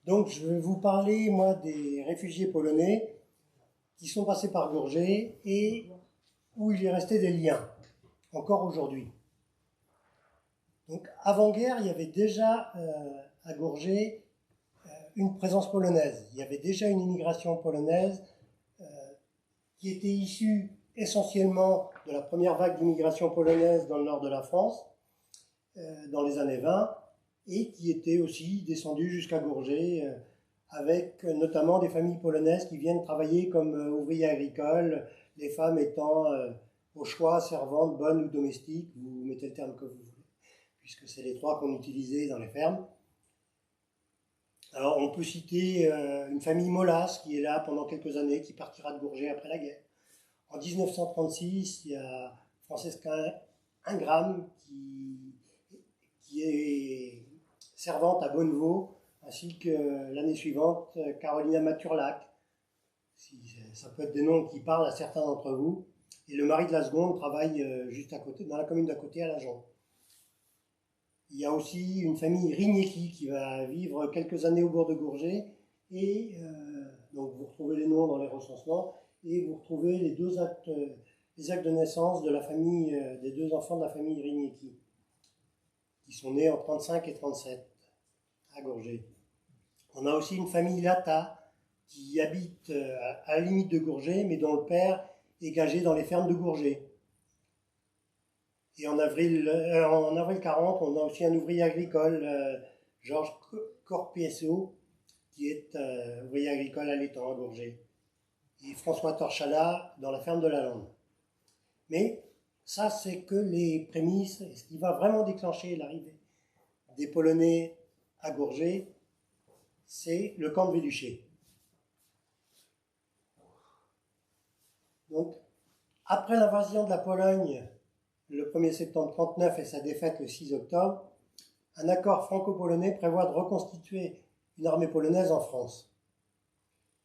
Donc je vais vous parler, moi, des réfugiés polonais qui sont passés par Gourget et où il est resté des liens, encore aujourd'hui. Donc avant-guerre, il y avait déjà à Gourget une présence polonaise. Il y avait déjà une immigration polonaise qui était issue essentiellement de la première vague d'immigration polonaise dans le nord de la France, dans les années 20, et qui était aussi descendue jusqu'à Gourget, avec notamment des familles polonaises qui viennent travailler comme ouvriers agricoles, les femmes étant au choix servantes, bonnes ou domestiques, vous mettez le terme que vous voulez, puisque c'est les trois qu'on utilisait dans les fermes. Alors on peut citer une famille Molas qui est là pendant quelques années, qui partira de Gourget après la guerre. En 1936, il y a Francesca Ingram qui est servante à Bonnevaux, ainsi que l'année suivante, Carolina Maturlac. Ça peut être des noms qui parlent à certains d'entre vous. Et le mari de la seconde travaille juste à côté, dans la commune d'à côté, à l'Agen. Il y a aussi une famille Rignéki qui va vivre quelques années au bord de Gourget. Et donc vous retrouvez les noms dans les recensements. Et vous retrouvez les actes de naissance de la famille, des deux enfants de la famille Rignéki, qui sont nés en 35 et 37 à Gourget. On a aussi une famille Lata qui habite à la limite de Gourget, mais dont le père est gagé dans les fermes de Gourget. Et en avril 40, on a aussi un ouvrier agricole, Georges Corpiesso, qui est ouvrier agricole à l'étang à Gourget. Et François Torchala dans la ferme de la Lande. Mais ça, c'est que les prémices. Ce qui va vraiment déclencher l'arrivée des Polonais à Gourget, c'est le camp de Véluché. Donc, après l'invasion de la Pologne, le 1er septembre 1939 et sa défaite le 6 octobre, un accord franco-polonais prévoit de reconstituer une armée polonaise en France.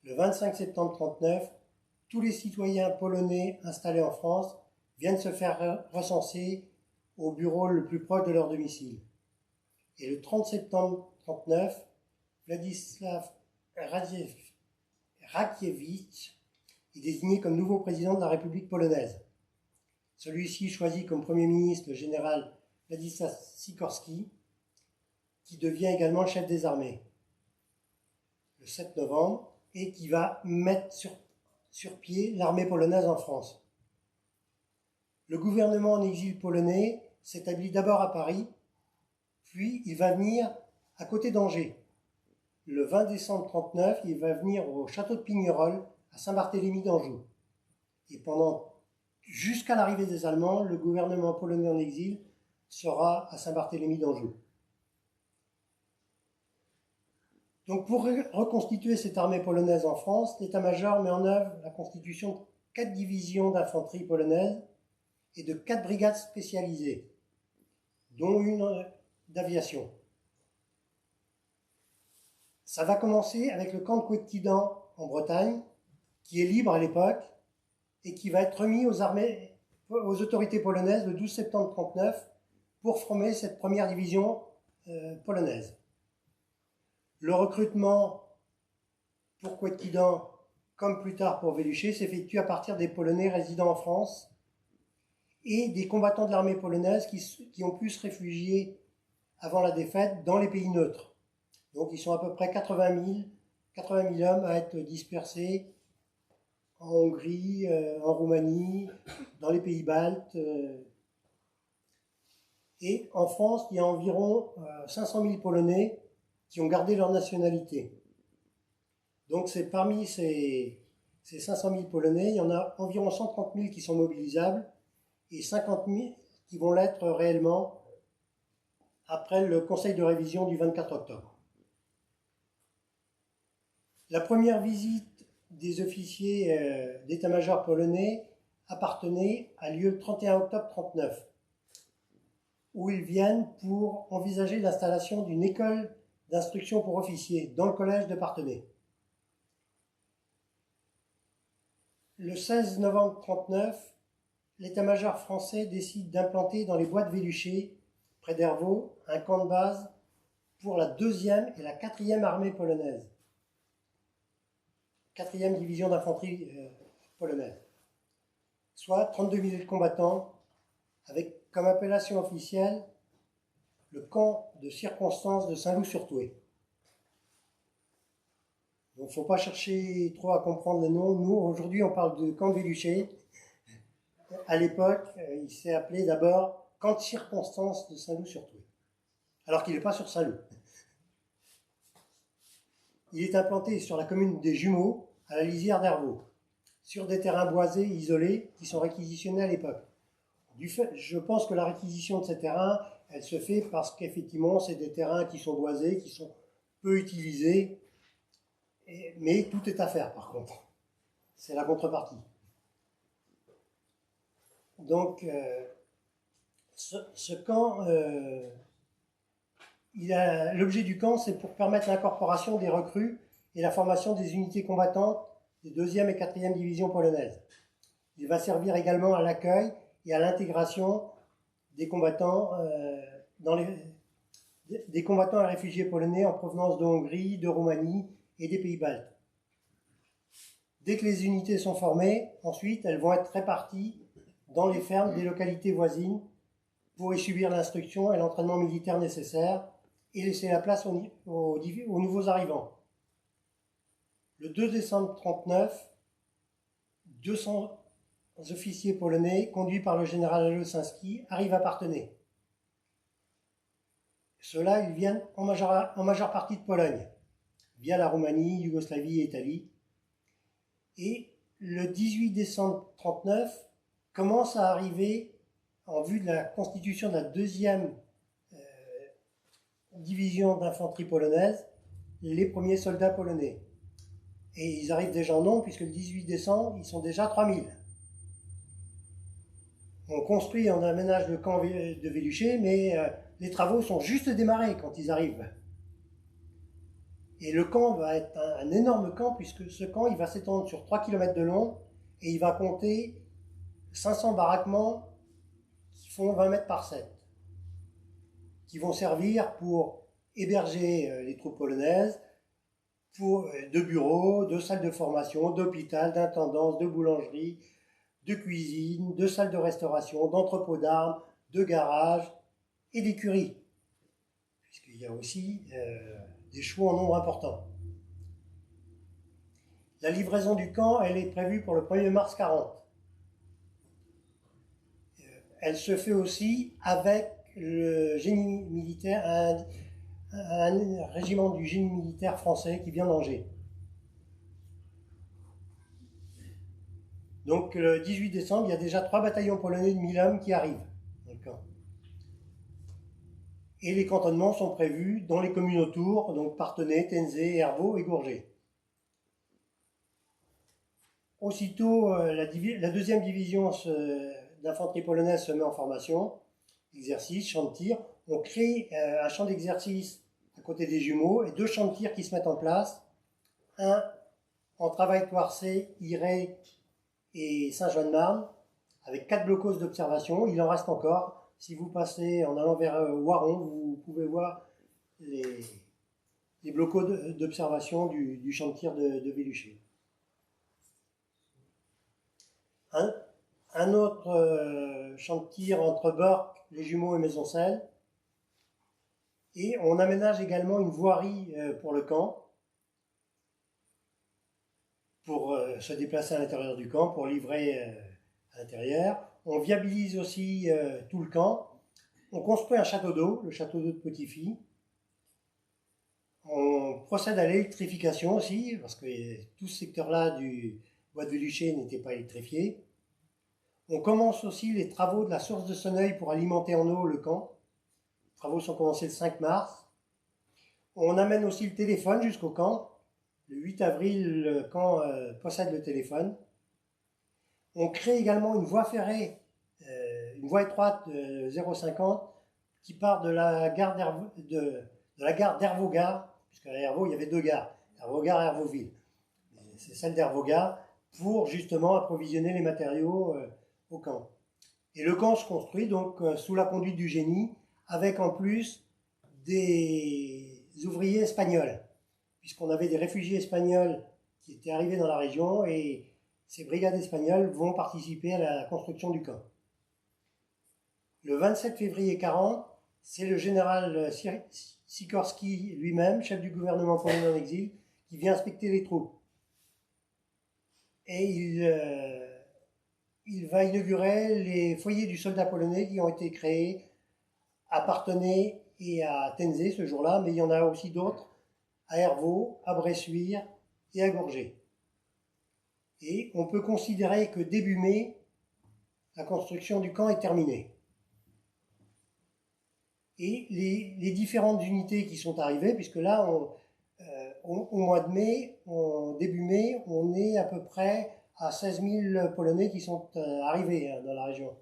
Le 25 septembre 1939, tous les citoyens polonais installés en France viennent se faire recenser au bureau le plus proche de leur domicile. Et le 30 septembre 1939, Władysław Radziewicz est désigné comme nouveau président de la République polonaise. Celui-ci choisit comme Premier ministre le général Władysław Sikorski, qui devient également le chef des armées, le 7 novembre, et qui va mettre sur pied l'armée polonaise en France. Le gouvernement en exil polonais s'établit d'abord à Paris, puis il va venir à côté d'Angers. Le 20 décembre 1939, il va venir au château de Pignerol, à Saint-Barthélemy d'Anjou. Et jusqu'à l'arrivée des Allemands, le gouvernement polonais en exil sera à Saint-Barthélemy d'Anjou. Donc pour reconstituer cette armée polonaise en France, l'état-major met en œuvre la constitution de 4 divisions d'infanterie polonaise et de 4 brigades spécialisées, dont une d'aviation. Ça va commencer avec le camp de Couëtquidan en Bretagne, qui est libre à l'époque et qui va être remis aux autorités polonaises le 12 septembre 1939 pour former cette première division polonaise. Le recrutement pour Couëtquidan, comme plus tard pour Véluché, s'effectue à partir des Polonais résidant en France et des combattants de l'armée polonaise qui ont pu se réfugier avant la défaite dans les pays neutres. Donc ils sont à peu près 80 000 hommes à être dispersés en Hongrie, en Roumanie, dans les pays baltes. Et en France, il y a environ 500 000 Polonais qui ont gardé leur nationalité. Donc c'est parmi ces 500 000 Polonais, il y en a environ 130 000 qui sont mobilisables et 50 000 qui vont l'être réellement après le conseil de révision du 24 octobre. La première visite des officiers d'état-major polonais a lieu le 31 octobre 1939, où ils viennent pour envisager l'installation d'une école d'instruction pour officiers dans le collège de Parthenay. Le 16 novembre 1939, l'état-major français décide d'implanter dans les bois de Véluché, près d'Hervaux, un camp de base pour la 2e et la 4e armée polonaise. 4e division d'infanterie polonaise. Soit 32 000 combattants, avec comme appellation officielle le camp de circonstance de Saint-Loup-sur-Thouet. Donc il ne faut pas chercher trop à comprendre le nom. Nous, aujourd'hui, on parle de camp de Véluché. À l'époque, il s'est appelé d'abord camp de circonstance de Saint-Loup-sur-Thouet, alors qu'il n'est pas sur Saint-Loup. Il est implanté sur la commune des Jumeaux, à la lisière d'Hervaux, sur des terrains boisés isolés qui sont réquisitionnés à l'époque. Je pense que la réquisition de ces terrains, elle se fait parce qu'effectivement, c'est des terrains qui sont boisés, qui sont peu utilisés, mais tout est à faire par contre. C'est la contrepartie. Donc, ce camp, l'objet du camp, c'est pour permettre l'incorporation des recrues et la formation des unités combattantes des 2e et 4e divisions polonaises. Il va servir également à l'accueil et à l'intégration des combattants, des combattants et réfugiés polonais en provenance de Hongrie, de Roumanie et des pays baltes. Dès que les unités sont formées, ensuite, elles vont être réparties dans les fermes des localités voisines pour y subir l'instruction et l'entraînement militaire nécessaires et laisser la place aux nouveaux arrivants. Le 2 décembre 1939, 200 officiers polonais, conduits par le général Alosinski, arrivent à Parthenay. Ceux-là, ils viennent en majeure partie de Pologne, via la Roumanie, Yougoslavie et Italie. Et le 18 décembre 1939, commence à arriver, en vue de la constitution de la 2e division d'infanterie polonaise, les premiers soldats polonais. Et ils arrivent déjà en nombre, puisque le 18 décembre, ils sont déjà 3000. On construit, on aménage le camp de Véluché, mais les travaux sont juste démarrés quand ils arrivent. Et le camp va être un énorme camp, puisque ce camp, il va s'étendre sur 3 km de long, et il va compter 500 baraquements qui font 20 mètres par 7, qui vont servir pour héberger les troupes polonaises, pour de bureaux, de salles de formation, d'hôpital, d'intendance, de boulangerie, de cuisine, de salles de restauration, d'entrepôts d'armes, de garages et d'écuries, puisqu'il y a aussi des chevaux en nombre important. La livraison du camp, elle est prévue pour le 1er mars 40. Elle se fait aussi avec le génie militaire, un régiment du génie militaire français qui vient d'Angers. Donc le 18 décembre, il y a déjà 3 bataillons polonais de 1000 hommes qui arrivent dans le camp. Et les cantonnements sont prévus dans les communes autour, donc Parthenay, Tenzé, Hervaux et Gourget. Aussitôt, la 2e division d'infanterie polonaise se met en formation, exercice, champ de tir. On crée un champ d'exercice à côté des Jumeaux et 2 champs de tir qui se mettent en place. Un en Travail-Toircé, Iré et Saint-Jean-de-Marne, avec 4 blocos d'observation. Il en reste encore. Si vous passez en allant vers Waron, vous pouvez voir les blocos d'observation du champ de tir de Véluché. Un autre champ de tir entre Borck, les Jumeaux et Maisoncelles. Et on aménage également une voirie pour le camp, pour se déplacer à l'intérieur du camp, pour livrer à l'intérieur. On viabilise aussi tout le camp. On construit un château d'eau, le château d'eau de Petit-Fy. On procède à l'électrification aussi, parce que tout ce secteur-là du bois de Véluché n'était pas électrifié. On commence aussi les travaux de la source de Sonneuil pour alimenter en eau le camp. Les travaux sont commencés le 5 mars. On amène aussi le téléphone jusqu'au camp. Le 8 avril, le camp possède le téléphone. On crée également une voie ferrée, une voie étroite de 0,50 qui part de la gare d'Hervaux-Gare, puisqu'à Hervaux, il y avait 2 gares, Hervaux-Gare et Hervauville. C'est celle d'Hervaux-Gare pour justement approvisionner les matériaux au camp. Et le camp se construit donc sous la conduite du génie, avec en plus des ouvriers espagnols, puisqu'on avait des réfugiés espagnols qui étaient arrivés dans la région et ces brigades espagnoles vont participer à la construction du camp. Le 27 février 40, c'est le général Sikorski lui-même, chef du gouvernement polonais en exil, qui vient inspecter les troupes. Et il va inaugurer les foyers du soldat polonais qui ont été créés à Parthenay et à Tenzé ce jour-là, mais il y en a aussi d'autres à Hervaux, à Bressuire et à Gourget. Et on peut considérer que début mai, la construction du camp est terminée. Et les différentes unités qui sont arrivées, puisque là, au mois de mai, début mai, on est à peu près à 16 000 Polonais qui sont arrivés dans la région.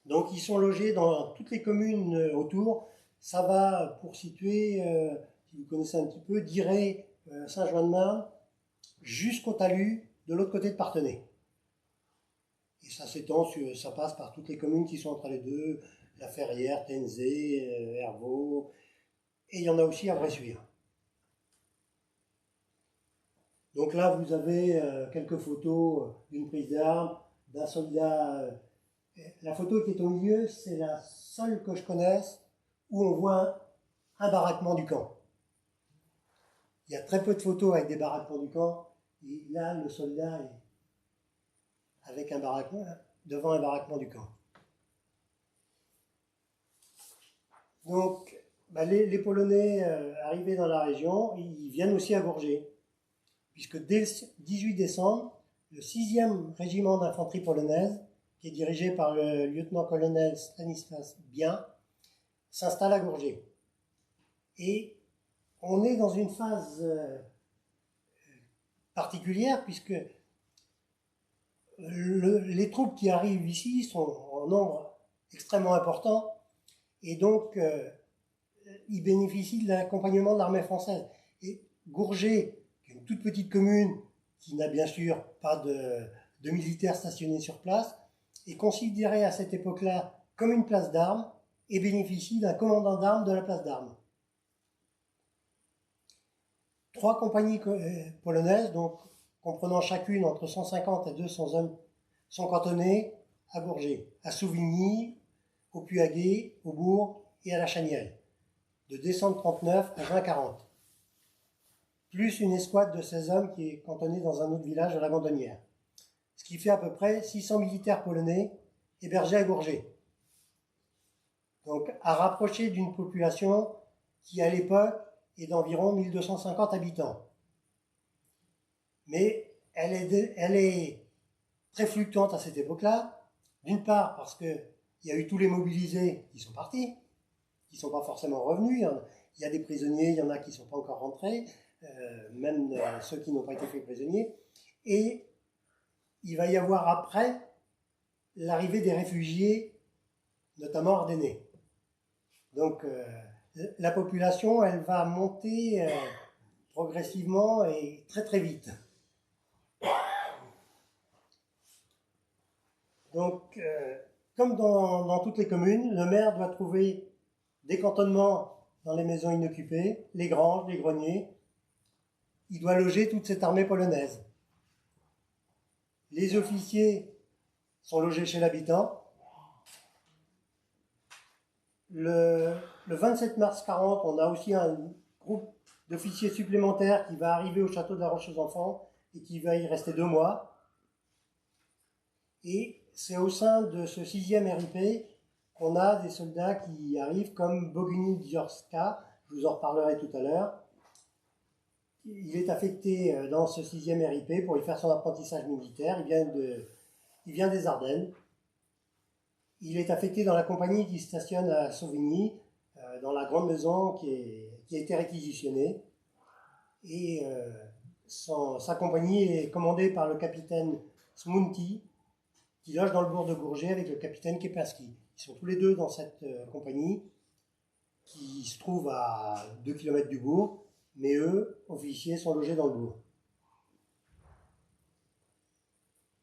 Donc ils sont logés dans toutes les communes autour. Ça va, pour situer, si vous connaissez un petit peu, d'Iré, Saint-Jean-de-Marne, jusqu'au talus de l'autre côté de Parthenay. Et ça s'étend, ça passe par toutes les communes qui sont entre les deux, La Ferrière, Tenzé, Hervaux, et il y en a aussi à Bressuire. Donc là, vous avez quelques photos d'une prise d'armes, d'un soldat. La photo qui est au milieu, c'est la seule que je connaisse où on voit un baraquement du camp. Il y a très peu de photos avec des baraquements du camp, et là, le soldat est avec un baraquement, devant un baraquement du camp. Donc, les Polonais arrivés dans la région, ils viennent aussi à Gourget, puisque dès le 18 décembre, le 6e régiment d'infanterie polonaise, qui est dirigé par le lieutenant-colonel Stanislas Bien, s'installe à Gourget. Et on est dans une phase particulière, puisque les troupes qui arrivent ici sont en nombre extrêmement important, et donc ils bénéficient de l'accompagnement de l'armée française. Et Gourget, qui est une toute petite commune, qui n'a bien sûr pas de militaires stationnés sur place, est considérée à cette époque-là comme une place d'armes et bénéficie d'un commandant d'armes de la place d'armes. 3 compagnies polonaises, donc comprenant chacune entre 150 et 200 hommes, sont cantonnées à Gourget, à Souvigny, au Puy-à-Gué, au Bourg et à la Chanière, de décembre 39 à juin 40. Plus une escouade de 16 hommes qui est cantonnée dans un autre village de la Gandonnière. Ce qui fait à peu près 600 militaires polonais hébergés à Gourget. Donc à rapprocher d'une population qui à l'époque est d'environ 1250 habitants. Mais elle est très fluctuante à cette époque-là, d'une part parce qu'il y a eu tous les mobilisés qui sont partis, qui ne sont pas forcément revenus, il y a des prisonniers, il y en a qui ne sont pas encore rentrés, même ceux qui n'ont pas été faits prisonniers, et il va y avoir après l'arrivée des réfugiés, notamment ardennais. Donc la population, elle va monter progressivement et très très vite. Donc, comme dans toutes les communes, le maire doit trouver des cantonnements dans les maisons inoccupées, les granges, les greniers. Il doit loger toute cette armée polonaise. Les officiers sont logés chez l'habitant. Le 27 mars 40, on a aussi un groupe d'officiers supplémentaires qui va arriver au château de la Roche-aux-Enfants et qui va y rester 2 mois. Et c'est au sein de ce 6e RIP qu'on a des soldats qui arrivent comme Bogunin Dziorska, je vous en reparlerai tout à l'heure. Il est affecté dans ce 6e RIP pour y faire son apprentissage militaire. Il vient des Ardennes. Il est affecté dans la compagnie qui stationne à Sauvigny, dans la grande maison qui a été réquisitionnée. Et sa compagnie est commandée par le capitaine Smunti, qui loge dans le bourg de Gourget avec le capitaine Kepinski. Ils sont tous les deux dans cette compagnie, qui se trouve à 2 km du bourg, mais eux, officiers, sont logés dans le bourg.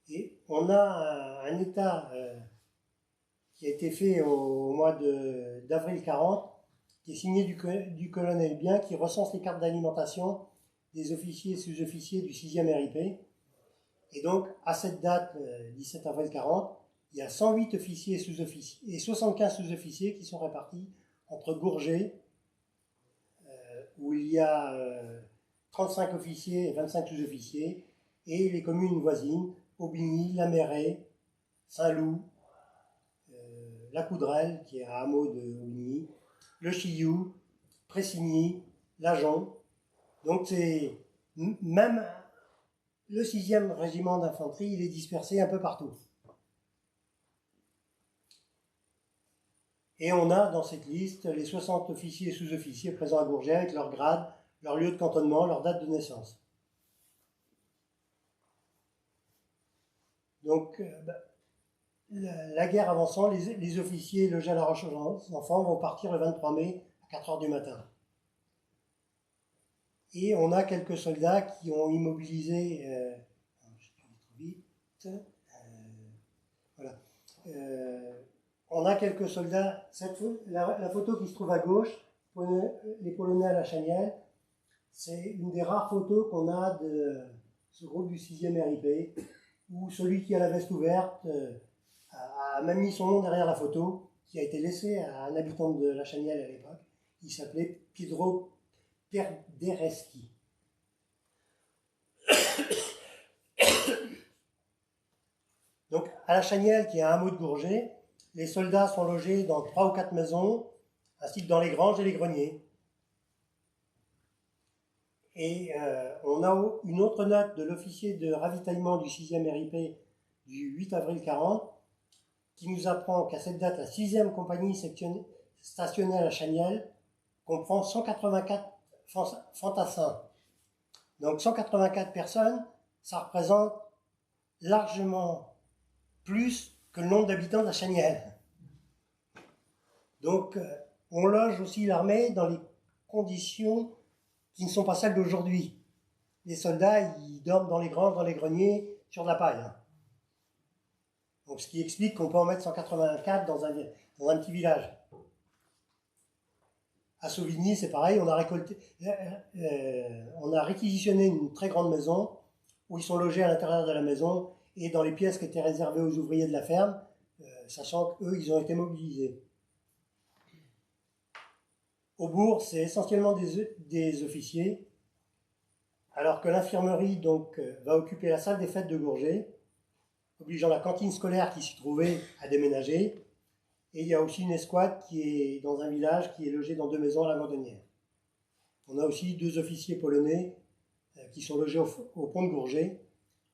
Et on a un état qui a été fait au mois d'avril 40, qui est signé du colonel Bien, qui recense les cartes d'alimentation des officiers et sous-officiers du 6e RIP. Et donc, à cette date, 17 avril 40, il y a 108 officiers et sous-officiers et 75 sous-officiers qui sont répartis entre Gourget, où il y a 35 officiers et 25 sous-officiers, et les communes voisines, Aubigny, La Mairie, Saint-Loup, La Coudrelle, qui est un hameau de Aubigny, Le Chillou, Pressigny, Lajon. Donc c'est même le 6e régiment d'infanterie, il est dispersé un peu partout. Et on a dans cette liste les 60 officiers et sous-officiers présents à Gourget avec leur grade, leur lieu de cantonnement, leur date de naissance. Donc, la guerre avançant, les officiers logés à La Roche aux Enfants vont partir le 23 mai à 4 h du matin. Et on a quelques soldats qui ont immobilisé... je vais trop vite. Voilà. On a quelques soldats. La photo qui se trouve à gauche, les Polonais à la Chanière, c'est une des rares photos qu'on a de ce groupe du 6e RIP, où celui qui a la veste ouverte a même mis son nom derrière la photo, qui a été laissé à un habitant de la Chanière à l'époque. Il s'appelait Pietro Perdereski. Donc, à la Chanière, qui est un hameau de Gourget, les soldats sont logés dans 3 ou 4 maisons, ainsi que dans les granges et les greniers. Et on a une autre note de l'officier de ravitaillement du 6e RIP du 8 avril 40, qui nous apprend qu'à cette date, la 6e compagnie stationnée à la Chanière comprend 184 fantassins. Donc 184 personnes, ça représente largement plus que le nombre d'habitants de la Chanière. Donc on loge aussi l'armée dans les conditions qui ne sont pas celles d'aujourd'hui. Les soldats, ils dorment dans les granges, dans les greniers, sur de la paille. Donc ce qui explique qu'on peut en mettre 184 dans un petit village. À Sauvigny, c'est pareil, on a réquisitionné une très grande maison où ils sont logés à l'intérieur de la maison et dans les pièces qui étaient réservées aux ouvriers de la ferme, sachant qu'eux, ils ont été mobilisés. Au bourg, c'est essentiellement des officiers, alors que l'infirmerie donc va occuper la salle des fêtes de Gourget, obligeant la cantine scolaire qui s'y trouvait à déménager. Et il y a aussi une escouade qui est dans un village qui est logé dans 2 maisons à la Gordonnière. On a aussi 2 officiers polonais qui sont logés au pont de Gourget,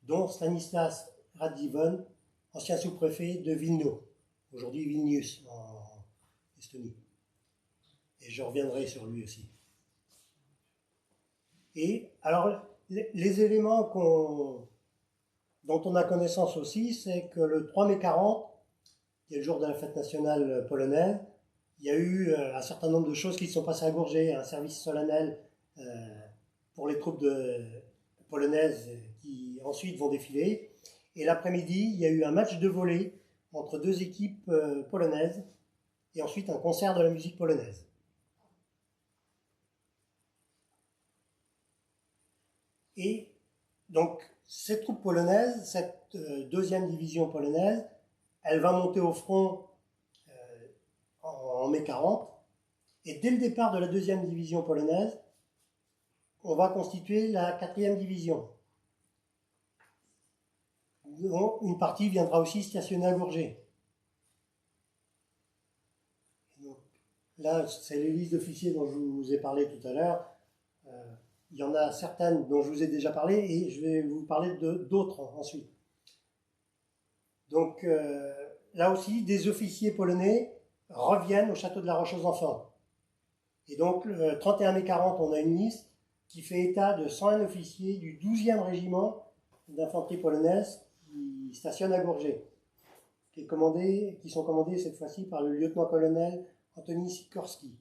dont Stanislas Radzivon, ancien sous-préfet de Vilno, aujourd'hui Vilnius en Estonie. Et je reviendrai sur lui aussi. Et alors, les éléments dont on a connaissance aussi, c'est que le 3 mai 40, qui est le jour de la fête nationale polonaise, il y a eu un certain nombre de choses qui se sont passées à Gourget, un service solennel pour les troupes polonaises qui ensuite vont défiler. Et l'après-midi, il y a eu un match de volley entre 2 équipes polonaises et ensuite un concert de la musique polonaise. Et donc, cette troupe polonaise, cette 2e division polonaise, elle va monter au front en mai 40. Et dès le départ de la 2e division polonaise, on va constituer la 4e division. Une partie viendra aussi stationner à Gourget. Donc, là, c'est les listes d'officiers dont je vous ai parlé tout à l'heure. Il y en a certaines dont je vous ai déjà parlé et je vais vous parler d'autres ensuite. Donc là aussi, des officiers polonais reviennent au château de la Roche aux Enfants. Et donc le 31 mai 40, on a une liste qui fait état de 101 officiers du 12e régiment d'infanterie polonaise qui stationnent à Gourget, qui sont commandés cette fois-ci par le lieutenant-colonel Antoni Sikorski.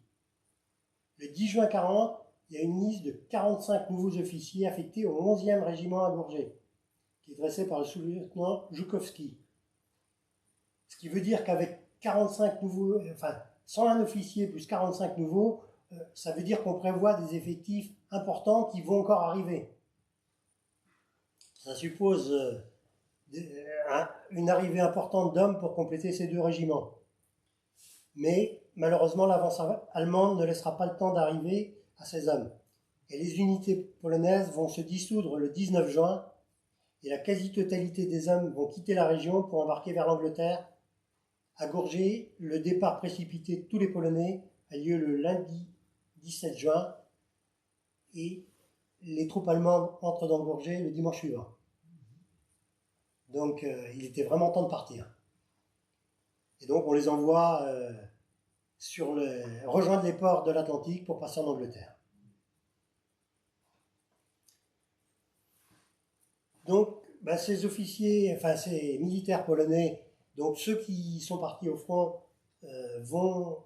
Le 10 juin 40, il y a une liste de 45 nouveaux officiers affectés au 11e régiment à Gourget, qui est dressée par le sous-lieutenant Joukowski. Ce qui veut dire qu'avec 101 officiers plus 45 nouveaux, ça veut dire qu'on prévoit des effectifs importants qui vont encore arriver. Ça suppose une arrivée importante d'hommes pour compléter ces 2 régiments. Mais malheureusement, l'avance allemande ne laissera pas le temps d'arriver à ces hommes. Et les unités polonaises vont se dissoudre le 19 juin et la quasi-totalité des hommes vont quitter la région pour embarquer vers l'Angleterre. À Gourget, le départ précipité de tous les Polonais a lieu le lundi 17 juin et les troupes allemandes entrent dans Gourget le dimanche suivant. Donc il était vraiment temps de partir. Et donc on les envoie rejoindre les ports de l'Atlantique pour passer en Angleterre. Donc ces officiers, enfin ces militaires polonais, donc ceux qui sont partis au front vont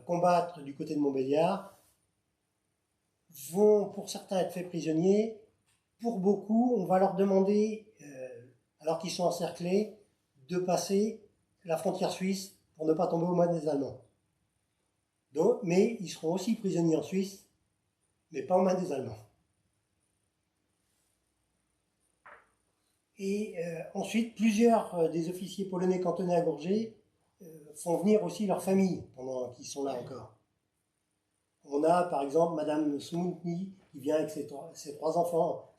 combattre du côté de Montbéliard, vont pour certains être faits prisonniers. Pour beaucoup, on va leur demander, alors qu'ils sont encerclés, de passer la frontière suisse pour ne pas tomber aux mains des Allemands. Donc, mais ils seront aussi prisonniers en Suisse, mais pas aux mains des Allemands. Et ensuite, plusieurs des officiers polonais cantonnés à Gourget font venir aussi leurs familles pendant qu'ils sont là encore. On a par exemple Madame Smutny qui vient avec ses 3 enfants,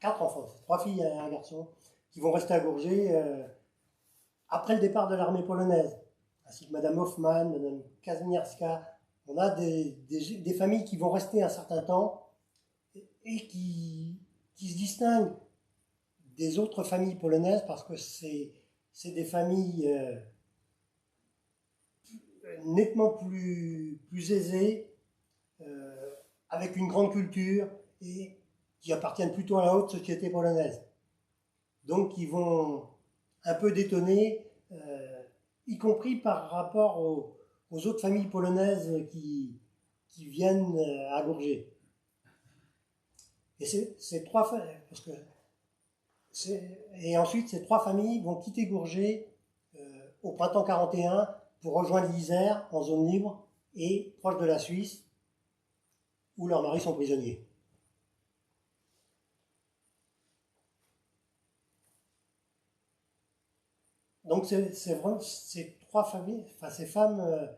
4 enfants, 3 filles et un garçon, qui vont rester à Gourget après le départ de l'armée polonaise, ainsi que Madame Hoffmann, Madame Kazmierska. On a des familles qui vont rester un certain temps et qui se distinguent des autres familles polonaises parce que c'est des familles nettement plus aisées, avec une grande culture et qui appartiennent plutôt à la haute société polonaise. Donc ils vont un peu détonner, y compris par rapport aux autres familles polonaises qui viennent à Gourget. Et et ensuite, ces 3 familles vont quitter Gourget au printemps 41 pour rejoindre l'Isère en zone libre et proche de la Suisse, où leurs maris sont prisonniers. Donc ces 3 familles, enfin ces femmes,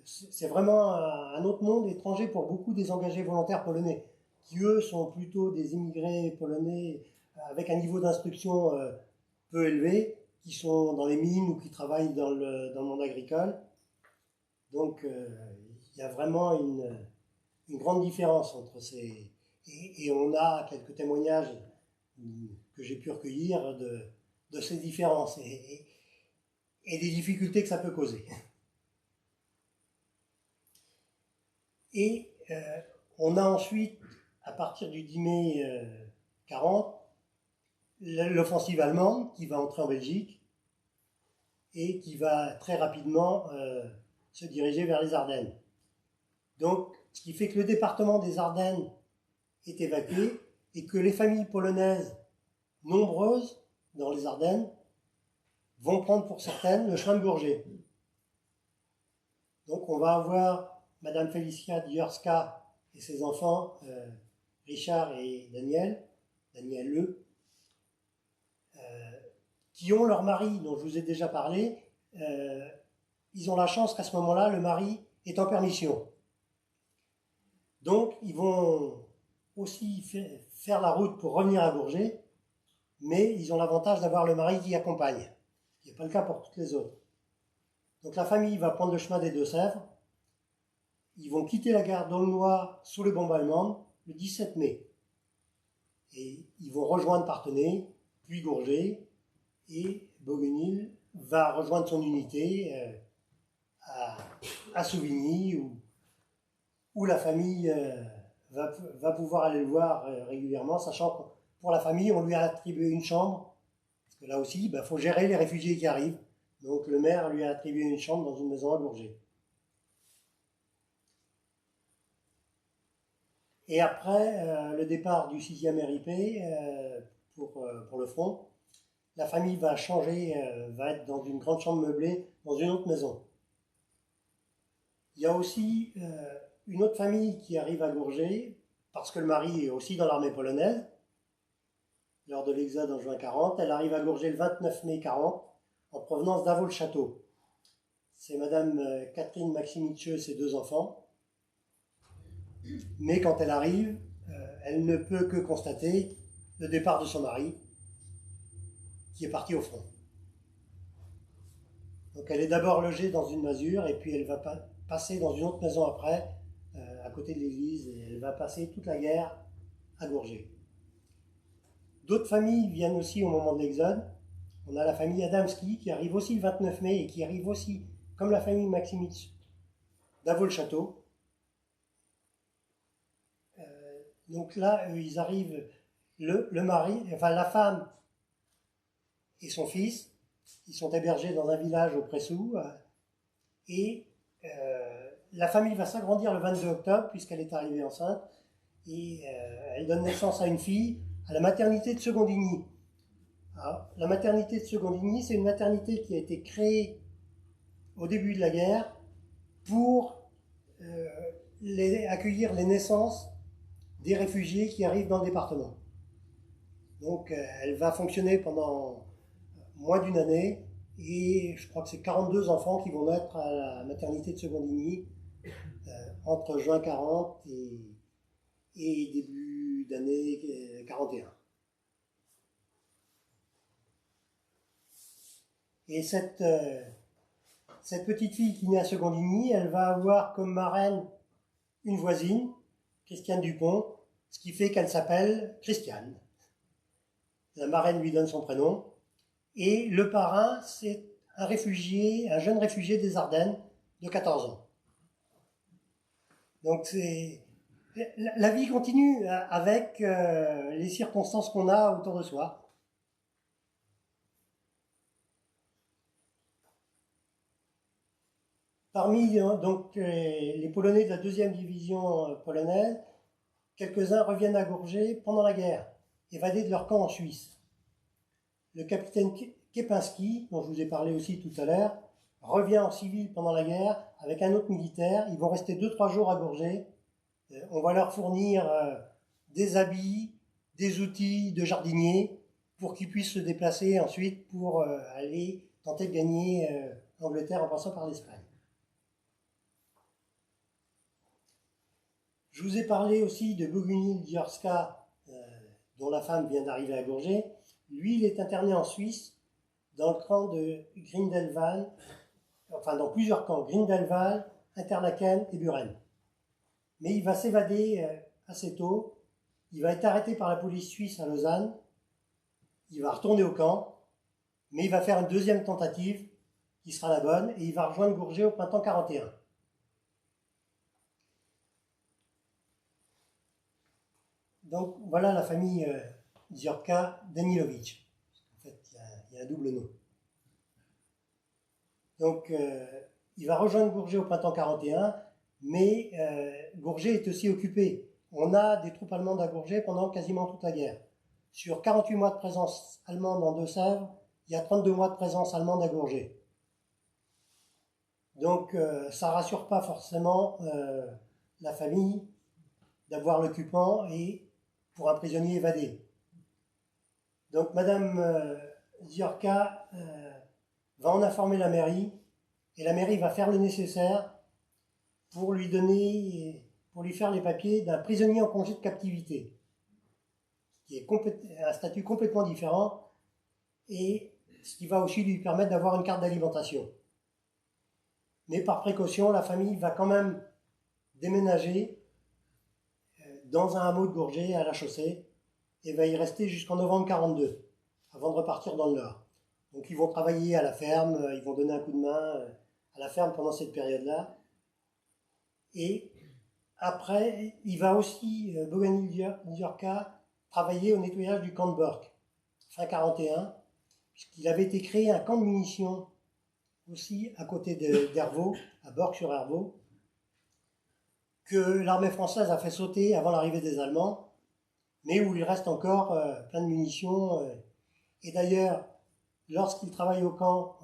c'est vraiment un autre monde étranger pour beaucoup des engagés volontaires polonais, qui eux sont plutôt des immigrés polonais avec un niveau d'instruction peu élevé, qui sont dans les mines ou qui travaillent dans le monde agricole. Donc il y a vraiment une grande différence entre ces... Et on a quelques témoignages que j'ai pu recueillir de ces différences et des difficultés que ça peut causer. Et on a ensuite, à partir du 10 mai 40, l'offensive allemande qui va entrer en Belgique et qui va très rapidement se diriger vers les Ardennes. Donc, ce qui fait que le département des Ardennes est évacué et que les familles polonaises nombreuses dans les Ardennes vont prendre pour certaines le chemin de Gourget. Donc on va avoir Madame Felicia Diorska et ses enfants, Richard et Daniel E, qui ont leur mari dont je vous ai déjà parlé. Ils ont la chance qu'à ce moment-là, le mari est en permission. Donc ils vont aussi faire la route pour revenir à Gourget, mais ils ont l'avantage d'avoir le mari qui accompagne, ce qui n'est pas le cas pour toutes les autres. Donc la famille va prendre le chemin des Deux-Sèvres. Ils vont quitter la gare d'Aulnoy sous les bombes allemandes le 17 mai. Et ils vont rejoindre Parthenay, puis Gourget, et Bougainville va rejoindre son unité à Souvigny, où la famille va pouvoir aller le voir régulièrement, sachant que pour la famille, on lui a attribué une chambre, parce que là aussi, il faut gérer les réfugiés qui arrivent. Donc le maire lui a attribué une chambre dans une maison à Gourget. Et après le départ du 6e RIP pour le front, la famille va changer, va être dans une grande chambre meublée, dans une autre maison. Il y a aussi une autre famille qui arrive à Gourget, parce que le mari est aussi dans l'armée polonaise, lors de l'exode en juin 40. Elle arrive à Gourget le 29 mai 40, en provenance d'Avaux-le-Château. C'est Madame Catherine Maximitsch et ses 2 enfants. Mais quand elle arrive, elle ne peut que constater le départ de son mari, qui est parti au front. Donc elle est d'abord logée dans une masure, et puis elle va passer dans une autre maison après, à côté de l'église, et elle va passer toute la guerre à Gourget. D'autres familles viennent aussi au moment de l'exode. On a la famille Adamski qui arrive aussi le 29 mai et qui arrive aussi, comme la famille Maximitsch, d'Avaux-le-Château. Donc là, ils arrivent, le mari, enfin la femme et son fils, ils sont hébergés dans un village au Pressou, et la famille va s'agrandir le 22 octobre puisqu'elle est arrivée enceinte, et elle donne naissance à une fille à la maternité de Secondigny. Alors, la maternité de Secondigny, c'est une maternité qui a été créée au début de la guerre pour accueillir les naissances des réfugiés qui arrivent dans le département. Donc elle va fonctionner pendant moins d'une année, et je crois que c'est 42 enfants qui vont naître à la maternité de Secondigny entre juin 40 et début d'année 41. Et cette petite fille qui naît à Secondigny, elle va avoir comme marraine une voisine, Christiane Dupont, ce qui fait qu'elle s'appelle Christiane. La marraine lui donne son prénom. Et le parrain, c'est un jeune réfugié des Ardennes de 14 ans. Donc la vie continue avec les circonstances qu'on a autour de soi. Parmi donc, les Polonais de la 2e division polonaise, quelques-uns reviennent à Gourget pendant la guerre, évadés de leur camp en Suisse. Le capitaine Kepinski, dont je vous ai parlé aussi tout à l'heure, revient en civil pendant la guerre avec un autre militaire. Ils vont rester 2-3 jours à Gourget. On va leur fournir des habits, des outils de jardinier pour qu'ils puissent se déplacer ensuite pour aller tenter de gagner l'Angleterre en passant par l'Espagne. Je vous ai parlé aussi de Bogunil Dziorska, dont la femme vient d'arriver à Gourget. Lui, il est interné en Suisse, dans le camp de Grindelwald, enfin dans plusieurs camps, Grindelwald, Interlaken et Buren. Mais il va s'évader assez tôt. Il va être arrêté par la police suisse à Lausanne. Il va retourner au camp, mais il va faire une deuxième tentative qui sera la bonne, et il va rejoindre Gourget au printemps 41. Donc voilà la famille Dziorka Danilovitch. En fait, il y a un double nom. Donc il va rejoindre Gourget au printemps 41, mais Gourget est aussi occupé. On a des troupes allemandes à Gourget pendant quasiment toute la guerre. Sur 48 mois de présence allemande en Deux-Sèvres, il y a 32 mois de présence allemande à Gourget. Donc ça ne rassure pas forcément la famille d'avoir l'occupant et pour un prisonnier évadé. Donc Madame Dziorka va en informer la mairie, et la mairie va faire le nécessaire pour lui faire les papiers d'un prisonnier en congé de captivité, qui est un statut complètement différent, et ce qui va aussi lui permettre d'avoir une carte d'alimentation. Mais par précaution, la famille va quand même déménager dans un hameau de Gourget à la Chaussée, et va y rester jusqu'en novembre 42, avant de repartir dans le Nord. Donc ils vont travailler à la ferme, ils vont donner un coup de main à la ferme pendant cette période-là. Et après, il va aussi, Bogunil Dziorka, travailler au nettoyage du camp de Bork, fin 41, puisqu'il avait été créé un camp de munitions aussi à côté d'Hervaux, à Bork-sur-Hervaux, que l'armée française a fait sauter avant l'arrivée des Allemands, mais où il reste encore plein de munitions. Et d'ailleurs, lorsqu'il travaille au camp,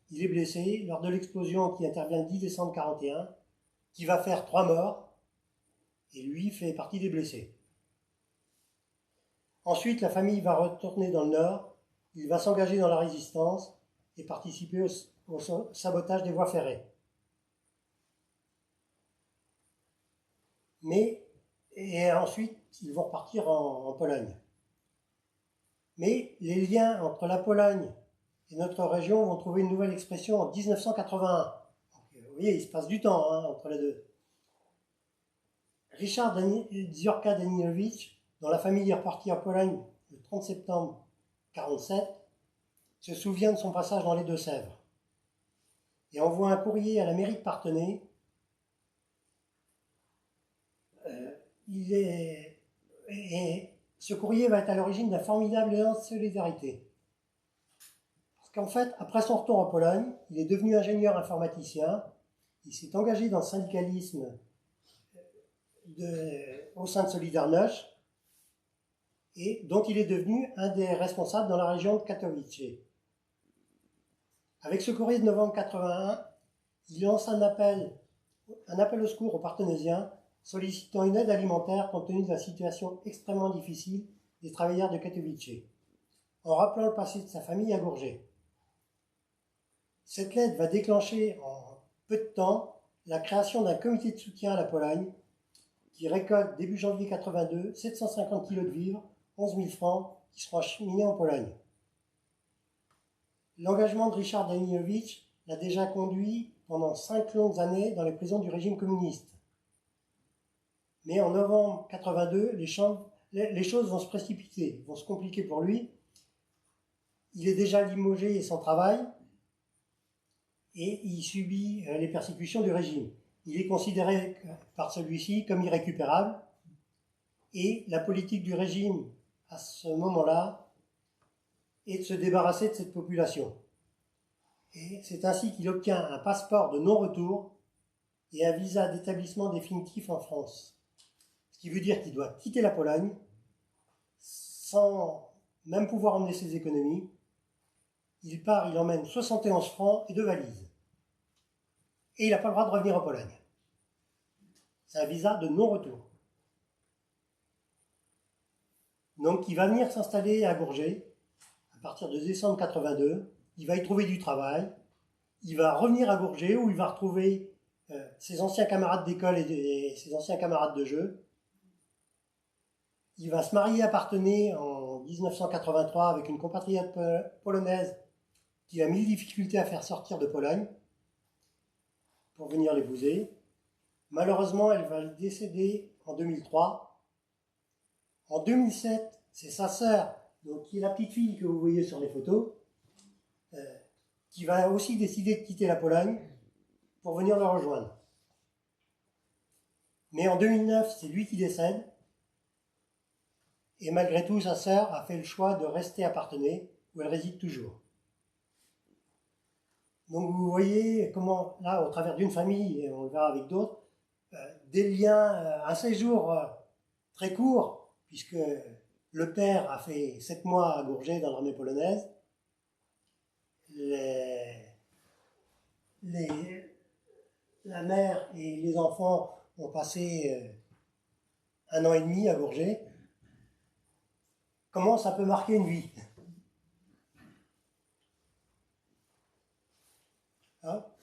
il est blessé lors de l'explosion qui intervient le 10 décembre 41. qui va faire 3 morts, et lui fait partie des blessés. Ensuite, la famille va retourner dans le nord, il va s'engager dans la résistance et participer au sabotage des voies ferrées. Et ensuite, ils vont repartir en Pologne. Mais les liens entre la Pologne et notre région vont trouver une nouvelle expression en 1981. Donc, vous voyez, il se passe du temps entre les deux. Richard Dziurka Danilowicz, dont la famille est repartie en Pologne le 30 septembre 1947, se souvient de son passage dans les Deux-Sèvres et envoie un courrier à la mairie de Parthenay. Et ce courrier va être à l'origine d'un formidable élan de solidarité. Parce qu'en fait, après son retour en Pologne, il est devenu ingénieur informaticien, il s'est engagé dans le syndicalisme au sein de Solidarność, et dont il est devenu un des responsables dans la région de Katowice. Avec ce courrier de novembre 81, il lance un appel au secours aux Parthénaisiens, sollicitant une aide alimentaire compte tenu de la situation extrêmement difficile des travailleurs de Katowice, en rappelant le passé de sa famille à Gourget. Cette lettre va déclencher en peu de temps la création d'un comité de soutien à la Pologne qui récolte début janvier 82 750 kg de vivres, 11 000 francs, qui seront acheminés en Pologne. L'engagement de Richard Danilowicz l'a déjà conduit pendant 5 longues années dans les prisons du régime communiste. Mais en novembre 82, les choses vont se précipiter, vont se compliquer pour lui. Il est déjà limogé et sans travail, et il subit les persécutions du régime. Il est considéré par celui-ci comme irrécupérable, et la politique du régime à ce moment-là est de se débarrasser de cette population. Et c'est ainsi qu'il obtient un passeport de non-retour et un visa d'établissement définitif en France. Ce qui veut dire qu'il doit quitter la Pologne sans même pouvoir emmener ses économies. Il part, il emmène 71 francs et 2 valises. Et il n'a pas le droit de revenir en Pologne. C'est un visa de non-retour. Donc il va venir s'installer à Gourget à partir de décembre 82. Il va y trouver du travail. Il va revenir à Gourget où il va retrouver ses anciens camarades d'école et ses anciens camarades de jeu. Il va se marier à Parthenay en 1983 avec une compatriote polonaise qui a mille difficultés à faire sortir de Pologne pour venir l'épouser. Malheureusement, elle va décéder en 2003. En 2007, c'est sa sœur, donc qui est la petite fille que vous voyez sur les photos, qui va aussi décider de quitter la Pologne pour venir le rejoindre. Mais en 2009, c'est lui qui décède. Et malgré tout, sa sœur a fait le choix de rester à Parthenay, où elle réside toujours. Donc vous voyez comment, là, au travers d'une famille, et on le verra avec d'autres, des liens, un séjour très court, puisque le père a fait 7 mois à Gourget dans l'armée polonaise. La mère et les enfants ont passé 1 an et demi à Gourget. Comment ça peut marquer une vie?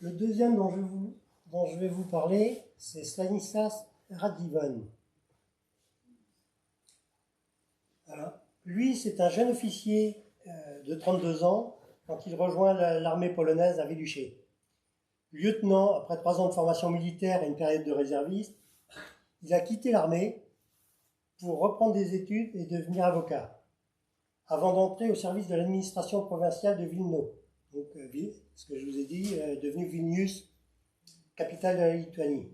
Le deuxième dont je vais vous parler, c'est Stanislas Radziwiłł. Lui, c'est un jeune officier de 32 ans quand il rejoint l'armée polonaise à Wiluché. Lieutenant, après 3 ans de formation militaire et une période de réserviste, il a quitté l'armée pour reprendre des études et devenir avocat, avant d'entrer au service de l'administration provinciale de Vilno. Donc, ce que je vous ai dit, devenu Vilnius, capitale de la Lituanie.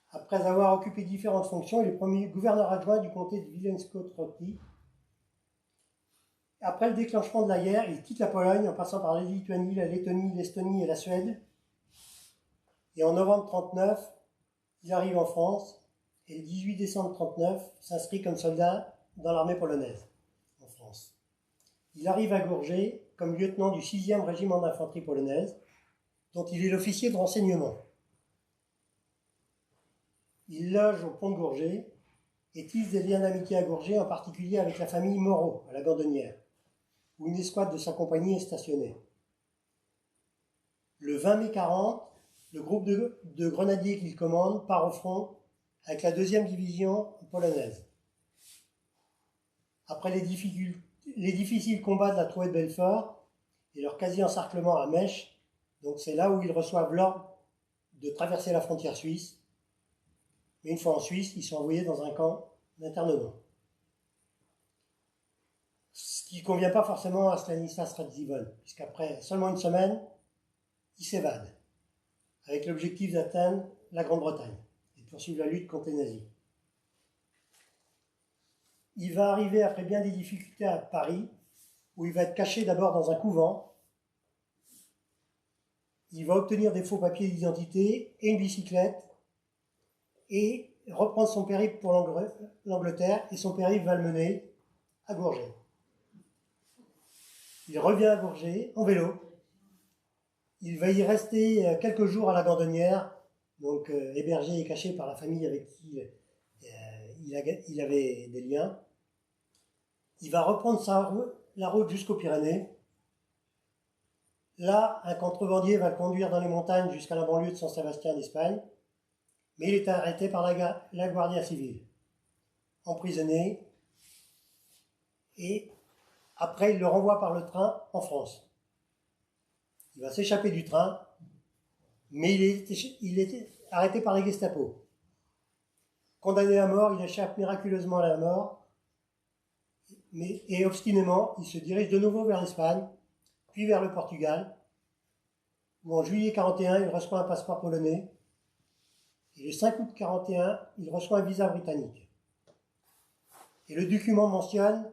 Après avoir occupé différentes fonctions, il est promu gouverneur adjoint du comté de Wileńsko-Troki. Après le déclenchement de la guerre, il quitte la Pologne en passant par la Lituanie, la Lettonie, l'Estonie et la Suède. Et en novembre 1939, il arrive en France et le 18 décembre 1939, s'inscrit comme soldat dans l'armée polonaise en France. Il arrive à Gourget comme lieutenant du 6e régiment d'infanterie polonaise, dont il est l'officier de renseignement. Il loge au pont de Gourget et tisse des liens d'amitié à Gourget, en particulier avec la famille Moreau, à la Gandonnière, où une escouade de sa compagnie est stationnée. Le 20 mai 40, le groupe de grenadiers qu'il commande part au front avec la 2e division polonaise. Après les difficiles combats de la Trouée de Belfort et leur quasi-encerclement à Mèche, donc c'est là où ils reçoivent l'ordre de traverser la frontière suisse. Mais une fois en Suisse, ils sont envoyés dans un camp d'internement. Ce qui ne convient pas forcément à Stanislas Radziwiłł, puisqu'après seulement une semaine, il s'évade, avec l'objectif d'atteindre la Grande-Bretagne et de poursuivre la lutte contre les nazis. Il va arriver après bien des difficultés à Paris, où il va être caché d'abord dans un couvent. Il va obtenir des faux papiers d'identité et une bicyclette et reprendre son périple pour l'Angleterre, et son périple va le mener à Gourget. Il revient à Gourget en vélo. Il va y rester quelques jours à la Gandonnière, donc hébergé et caché par la famille avec qui il avait des liens. Il va reprendre la route jusqu'aux Pyrénées. Là, un contrebandier va le conduire dans les montagnes jusqu'à la banlieue de San Sébastien d'Espagne, mais il est arrêté par la Guardia Civile, emprisonné, et après il le renvoie par le train en France. Il va s'échapper du train, mais il est arrêté par les Gestapo. Condamné à mort, il échappe miraculeusement à la mort, et obstinément, il se dirige de nouveau vers l'Espagne, puis vers le Portugal, où en juillet 1941, il reçoit un passeport polonais, et le 5 août 1941, il reçoit un visa britannique. Et le document mentionne,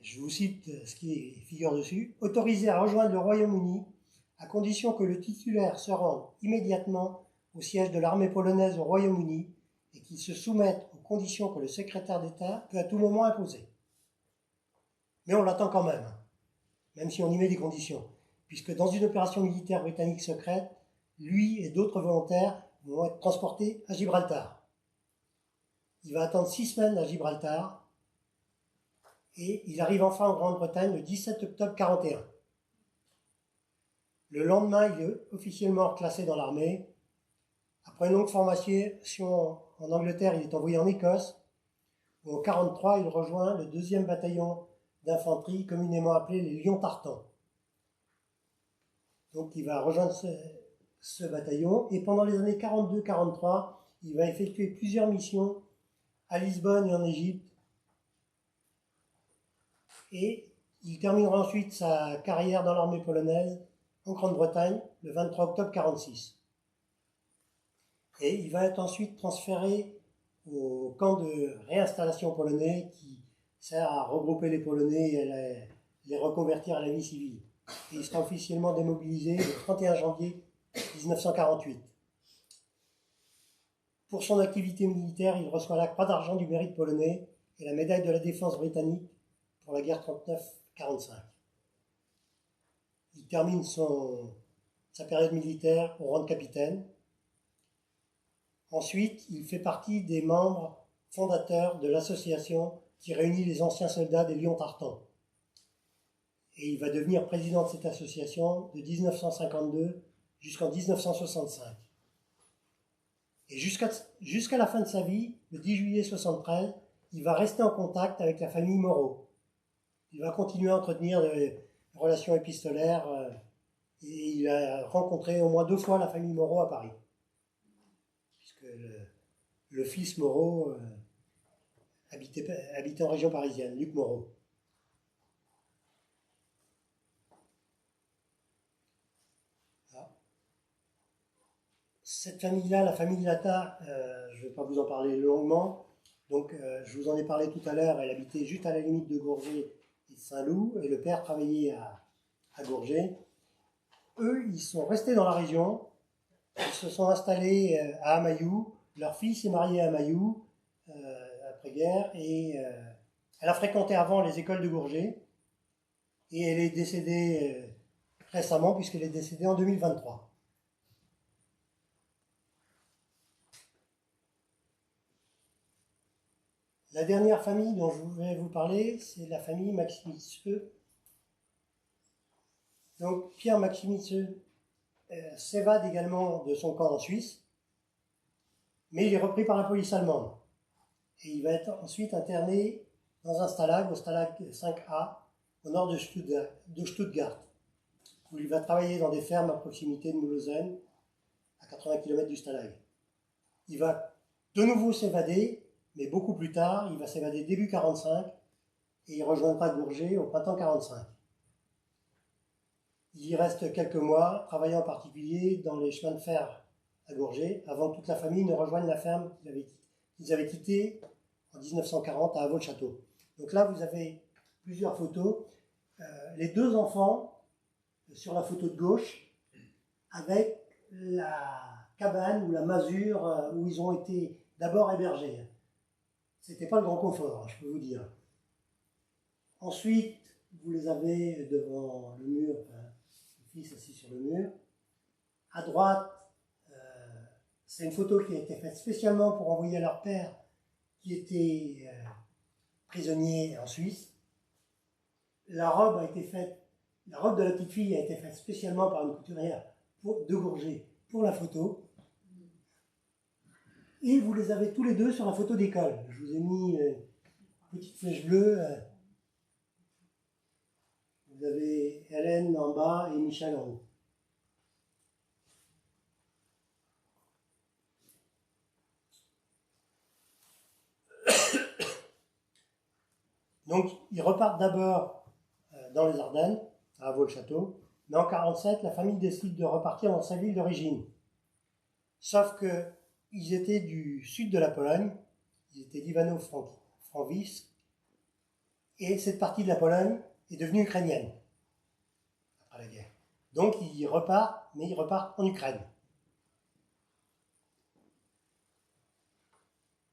je vous cite ce qui figure dessus, « Autorisé à rejoindre le Royaume-Uni, à condition que le titulaire se rende immédiatement au siège de l'armée polonaise au Royaume-Uni et qu'il se soumette aux conditions que le secrétaire d'État peut à tout moment imposer. » Mais on l'attend quand même si on y met des conditions, puisque dans une opération militaire britannique secrète, lui et d'autres volontaires vont être transportés à Gibraltar. Il va attendre 6 semaines à Gibraltar, et il arrive enfin en Grande-Bretagne le 17 octobre 1941. Le lendemain, il est officiellement classé dans l'armée. Après une longue formation en Angleterre, il est envoyé en Écosse, où en 1943, il rejoint le 2e bataillon d'infanterie, communément appelé les Lions Tartans. Donc il va rejoindre ce bataillon, et pendant les années 1942-1943, il va effectuer plusieurs missions à Lisbonne et en Égypte, et il terminera ensuite sa carrière dans l'armée polonaise en Grande-Bretagne le 23 octobre 1946. Et il va être ensuite transféré au camp de réinstallation polonais qui sert à regrouper les Polonais et à les reconvertir à la vie civile. Et il sera officiellement démobilisé le 31 janvier 1948. Pour son activité militaire, il reçoit la Croix d'argent du mérite polonais et la médaille de la défense britannique pour la guerre 39-45. Il termine sa période militaire au rang de capitaine. Ensuite, il fait partie des membres fondateurs de l'association qui réunit les anciens soldats des Lions Tartans. Et il va devenir président de cette association de 1952 jusqu'en 1965. Et jusqu'à la fin de sa vie, le 10 juillet 1973, il va rester en contact avec la famille Moreau. Il va continuer à entretenir des relations épistolaires et il a rencontré au moins 2 fois la famille Moreau à Paris. Puisque le fils Moreau habitait en région parisienne, Luc Moreau. Cette famille-là, la famille Latta, je ne vais pas vous en parler longuement. Donc, je vous en ai parlé tout à l'heure, elle habitait juste à la limite de Gourget et de Saint-Loup, et le père travaillait à Gourget. Eux, ils sont restés dans la région, ils se sont installés à Amailloux, leur fils est marié à Amailloux, après-guerre, et elle a fréquenté avant les écoles de Gourget, et elle est décédée récemment, puisqu'elle est décédée en 2023. La dernière famille dont je vais vous parler, c'est la famille Maximitscheux. Donc Pierre Maximitscheux s'évade également de son camp en Suisse, mais il est repris par la police allemande. Et il va être ensuite interné dans un stalag, au stalag 5A, au nord de Stuttgart, où il va travailler dans des fermes à proximité de Mulhausen, à 80 km du stalag. Il va de nouveau s'évader, mais beaucoup plus tard, il va s'évader début 45, et il rejoindra Gourget au printemps 45. Il y reste quelques mois, travaillant en particulier dans les chemins de fer à Gourget, avant que toute la famille ne rejoigne la ferme qu'ils avaient quittée en 1940 à Avaux-le-Château. Donc là, vous avez plusieurs photos. Les deux enfants sur la photo de gauche, avec la cabane ou la masure où ils ont été d'abord hébergés. C'était pas le grand confort, je peux vous dire. Ensuite, vous les avez devant le mur, le fils assis sur le mur. À droite, c'est une photo qui a été faite spécialement pour envoyer à leur père qui était prisonnier en Suisse. La robe de la petite fille a été faite spécialement par une couturière de Gourget pour la photo. Et vous les avez tous les deux sur la photo d'école. Je vous ai mis une petite flèche bleue. Vous avez Hélène en bas et Michel en haut. Donc, ils repartent d'abord dans les Ardennes, à Avaux-le-Château, mais en 1947, la famille décide de repartir dans sa ville d'origine. Sauf qu'ils étaient du sud de la Pologne, ils étaient d'Ivano-Frankivsk, et cette partie de la Pologne est devenue ukrainienne après la guerre. Donc, ils repartent, mais ils repartent en Ukraine.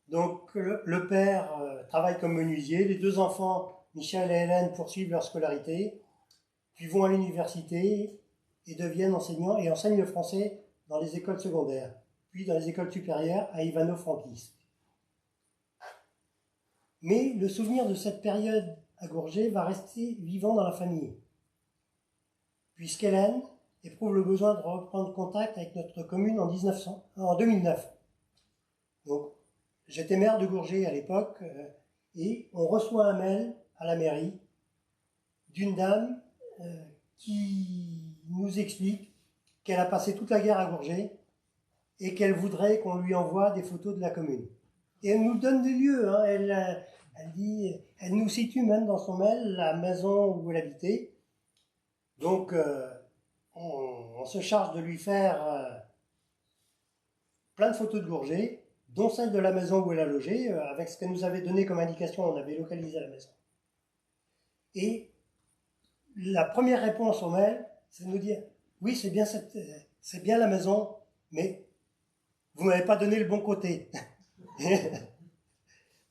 Donc, le père travaille comme menuisier, les deux enfants, Michel et Hélène, poursuivent leur scolarité, puis vont à l'université et deviennent enseignants et enseignent le français dans les écoles secondaires, puis dans les écoles supérieures à Ivano-Frankivsk. Mais le souvenir de cette période à Gourget va rester vivant dans la famille, puisqu'Hélène éprouve le besoin de reprendre contact avec notre commune en 2009. Donc, j'étais maire de Gourget à l'époque et on reçoit un mail à la mairie d'une dame qui nous explique qu'elle a passé toute la guerre à Gourget et qu'elle voudrait qu'on lui envoie des photos de la commune. Et elle nous donne des lieux, hein. Elle nous situe même dans son mail la maison où elle habitait. Donc on se charge de lui faire plein de photos de Gourget, dont celle de la maison où elle a logé. Avec ce qu'elle nous avait donné comme indication, on avait localisé la maison. Et la première réponse au mail, c'est de nous dire « Oui, c'est bien la maison, mais vous ne m'avez pas donné le bon côté. »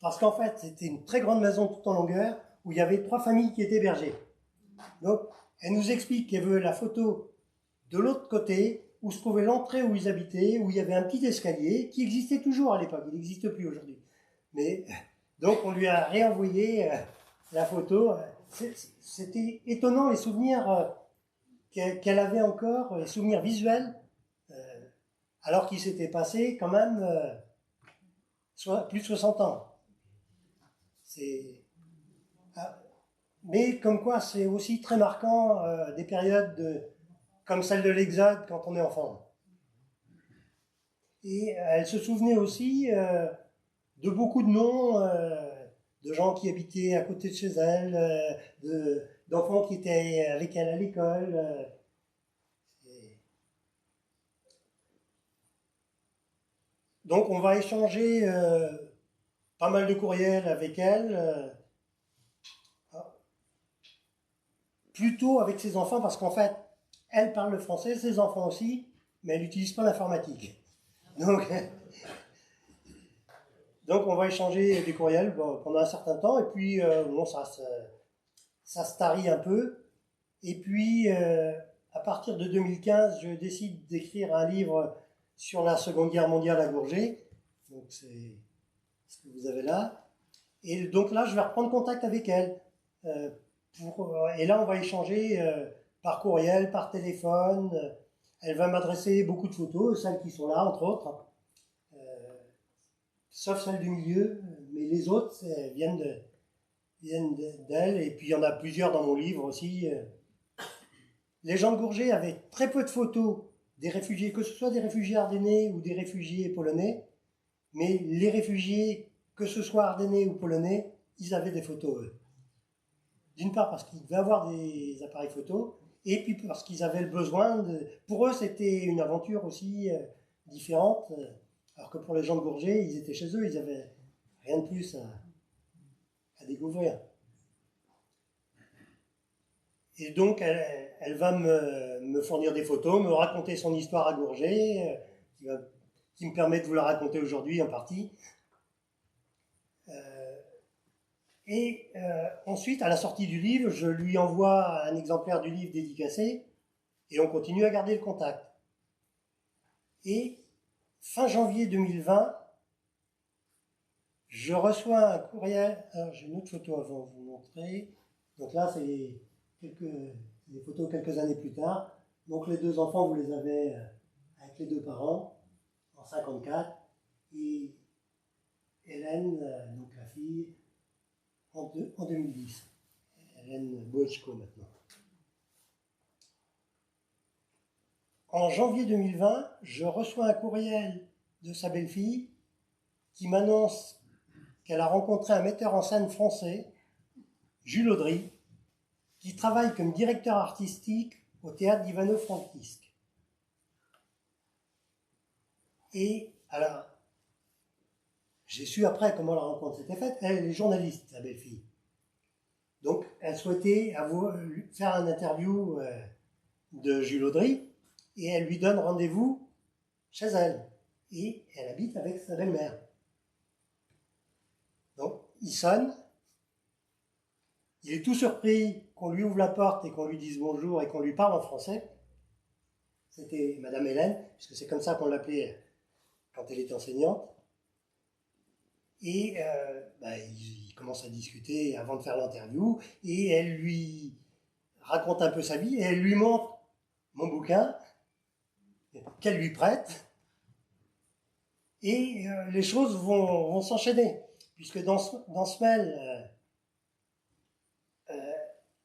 Parce qu'en fait, c'était une très grande maison tout en longueur, où il y avait 3 familles qui étaient hébergées. Donc, elle nous explique qu'elle veut la photo de l'autre côté, où se trouvait l'entrée où ils habitaient, où il y avait un petit escalier, qui existait toujours à l'époque, il n'existe plus aujourd'hui. Mais, donc, on lui a réenvoyé la photo. C'était étonnant les souvenirs qu'elle avait encore, les souvenirs visuels, alors qu'il s'était passé quand même plus de 60 ans. Mais comme quoi, c'est aussi très marquant des périodes comme celle de l'Exode quand on est enfant. Et elle se souvenait aussi de beaucoup de noms de gens qui habitaient à côté de chez elle, d'enfants qui étaient avec elle à l'école. Donc on va échanger pas mal de courriels avec elle, plutôt avec ses enfants, parce qu'en fait, elle parle le français, ses enfants aussi, mais elle n'utilise pas l'informatique. Donc on va échanger des courriels pendant un certain temps, et puis ça se tarit un peu. Et puis, à partir de 2015, je décide d'écrire un livre sur la Seconde Guerre mondiale à Gourget. Donc c'est ce que vous avez là. Et donc là, je vais reprendre contact avec elle. Et là, on va échanger par courriel, par téléphone. Elle va m'adresser beaucoup de photos, celles qui sont là, entre autres, sauf celle du milieu, mais les autres viennent d'elle. Et puis il y en a plusieurs dans mon livre aussi. Les gens de Gourget avaient très peu de photos des réfugiés, que ce soit des réfugiés ardennais ou des réfugiés polonais, mais les réfugiés, que ce soit ardennais ou polonais, ils avaient des photos, eux. D'une part parce qu'ils devaient avoir des appareils photos, et puis parce qu'ils avaient le besoin de... Pour eux, c'était une aventure aussi différente, alors que pour les gens de Gourget, ils étaient chez eux, ils n'avaient rien de plus à découvrir. Et donc, elle va me fournir des photos, me raconter son histoire à Gourget, qui me permet de vous la raconter aujourd'hui en partie. Ensuite, à la sortie du livre, je lui envoie un exemplaire du livre dédicacé et on continue à garder le contact. Et fin janvier 2020, je reçois un courriel. Alors, j'ai une autre photo avant de vous montrer. Donc là, c'est des photos quelques années plus tard. Donc les deux enfants, vous les avez avec les deux parents en 54. Et Hélène, donc la fille, en 2010. Hélène Boechko maintenant. En janvier 2020, je reçois un courriel de sa belle-fille qui m'annonce qu'elle a rencontré un metteur en scène français, Jules Audry, qui travaille comme directeur artistique au théâtre d'Ivano-Frankivsk. Et alors, j'ai su après comment la rencontre s'était faite. Elle est journaliste, sa belle-fille. Donc, elle souhaitait faire une interview de Jules Audry et elle lui donne rendez-vous chez elle. Et elle habite avec sa belle-mère. Donc, il sonne. Il est tout surpris qu'on lui ouvre la porte et qu'on lui dise bonjour et qu'on lui parle en français. C'était Madame Hélène, puisque c'est comme ça qu'on l'appelait quand elle était enseignante. Et il commence à discuter avant de faire l'interview. Et elle lui raconte un peu sa vie et elle lui montre mon bouquin qu'elle lui prête. Et les choses vont s'enchaîner, puisque dans ce mail,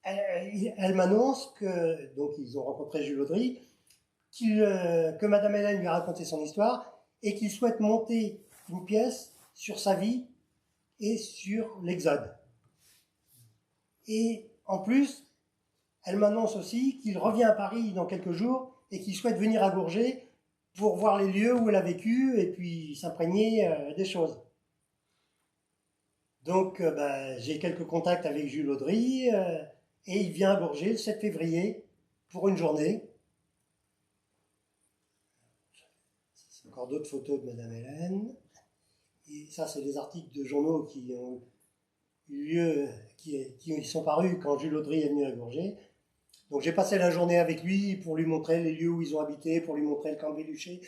elle m'annonce que, donc ils ont rencontré Jules Audry, que Madame Hélène lui a raconté son histoire et qu'il souhaite monter une pièce sur sa vie et sur l'Exode. Et en plus, elle m'annonce aussi qu'il revient à Paris dans quelques jours et qu'il souhaite venir à Gourget pour voir les lieux où elle a vécu et puis s'imprégner des choses. Donc j'ai quelques contacts avec Jules Audry et il vient à Gourget le 7 février pour une journée. C'est encore d'autres photos de Madame Hélène. Et ça, c'est des articles de journaux qui ont eu lieu, qui sont parus quand Jules Audry est venu à Gourget. Donc j'ai passé la journée avec lui pour lui montrer les lieux où ils ont habité, pour lui montrer le camp de Béluché,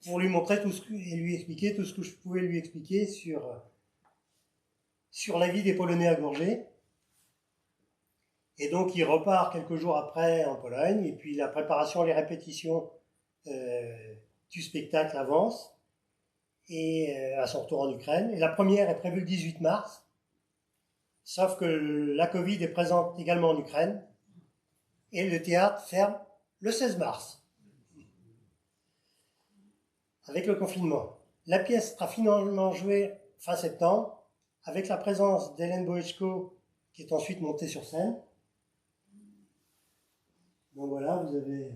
pour lui montrer et lui expliquer tout ce que je pouvais lui expliquer sur la vie des Polonais à Gourget. Et donc il repart quelques jours après en Pologne, et puis la préparation, les répétitions du spectacle avancent, et à son retour en Ukraine. Et la première est prévue le 18 mars, sauf que la Covid est présente également en Ukraine, et le théâtre ferme le 16 mars, avec le confinement. La pièce sera finalement jouée fin septembre, avec la présence d'Hélène Boechko, qui est ensuite montée sur scène. Donc voilà, vous avez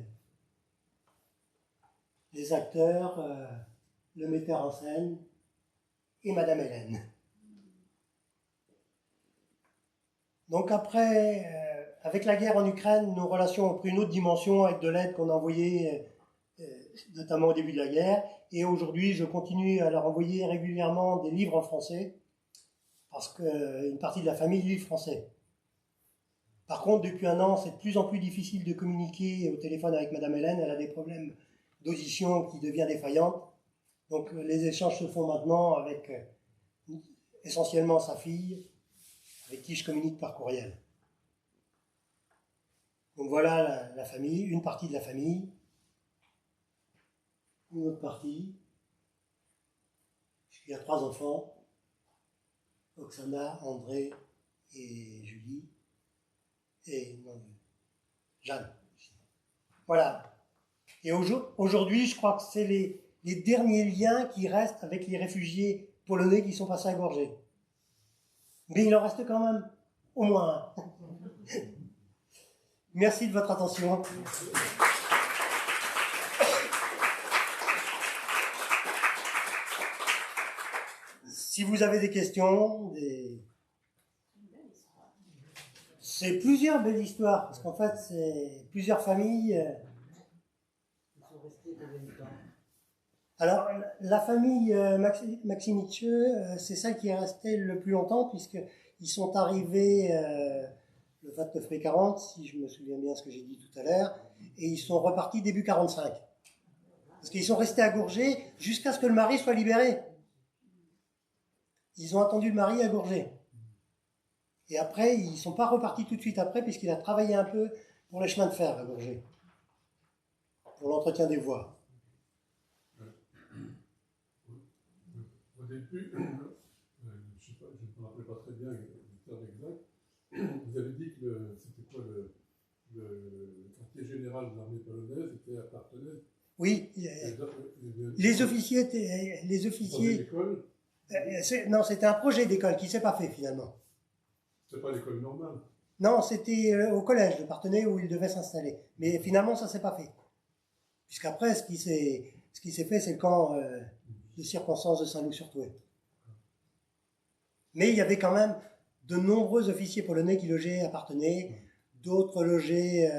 les acteurs, le metteur en scène et Madame Hélène. Donc après, avec la guerre en Ukraine, nos relations ont pris une autre dimension avec de l'aide qu'on a envoyée, notamment au début de la guerre. Et aujourd'hui, je continue à leur envoyer régulièrement des livres en français, parce qu'une partie de la famille lit français. Par contre, depuis un an, c'est de plus en plus difficile de communiquer au téléphone avec Madame Hélène. Elle a des problèmes d'audition qui deviennent défaillantes. Donc les échanges se font maintenant avec essentiellement sa fille, avec qui je communique par courriel. Donc voilà la famille, une partie de la famille, une autre partie. Il y a 3 enfants, Oksana, André et Julie, et Jeanne. Voilà. Et aujourd'hui, je crois que c'est les derniers liens qui restent avec les réfugiés polonais qui sont passés à Gorgé. Mais il en reste quand même au moins un. Merci de votre attention. Si vous avez des questions, c'est plusieurs belles histoires, parce qu'en fait, c'est plusieurs familles. Ils sont restés combien de temps? Alors, la famille Maximiche, c'est celle qui est restée le plus longtemps, puisqu'ils sont arrivés le 29 mai 40, si je me souviens bien ce que j'ai dit tout à l'heure, et ils sont repartis début 45. Parce qu'ils sont restés à Gourget jusqu'à ce que le mari soit libéré. Ils ont attendu le mari à Gourget. Et après, ils ne sont pas repartis tout de suite après, puisqu'il a travaillé un peu pour les chemins de fer à Gourget, pour l'entretien des voies. Au début, je ne me rappelle pas très bien le terme exact, vous avez dit que c'était quoi le quartier général de l'armée polonaise était appartenait. Oui, les officiers non, c'était un projet d'école qui ne s'est pas fait finalement. C'est pas l'école normale. Non, c'était au collège de Parthenay où il devait s'installer. Mais finalement, ça ne s'est pas fait. Puisqu'après, ce qui s'est fait, c'est le camp de circonstances de Saint-Loup-sur-Thouet. Mais il y avait quand même de nombreux officiers polonais qui logeaient à Parthenay, d'autres logeaient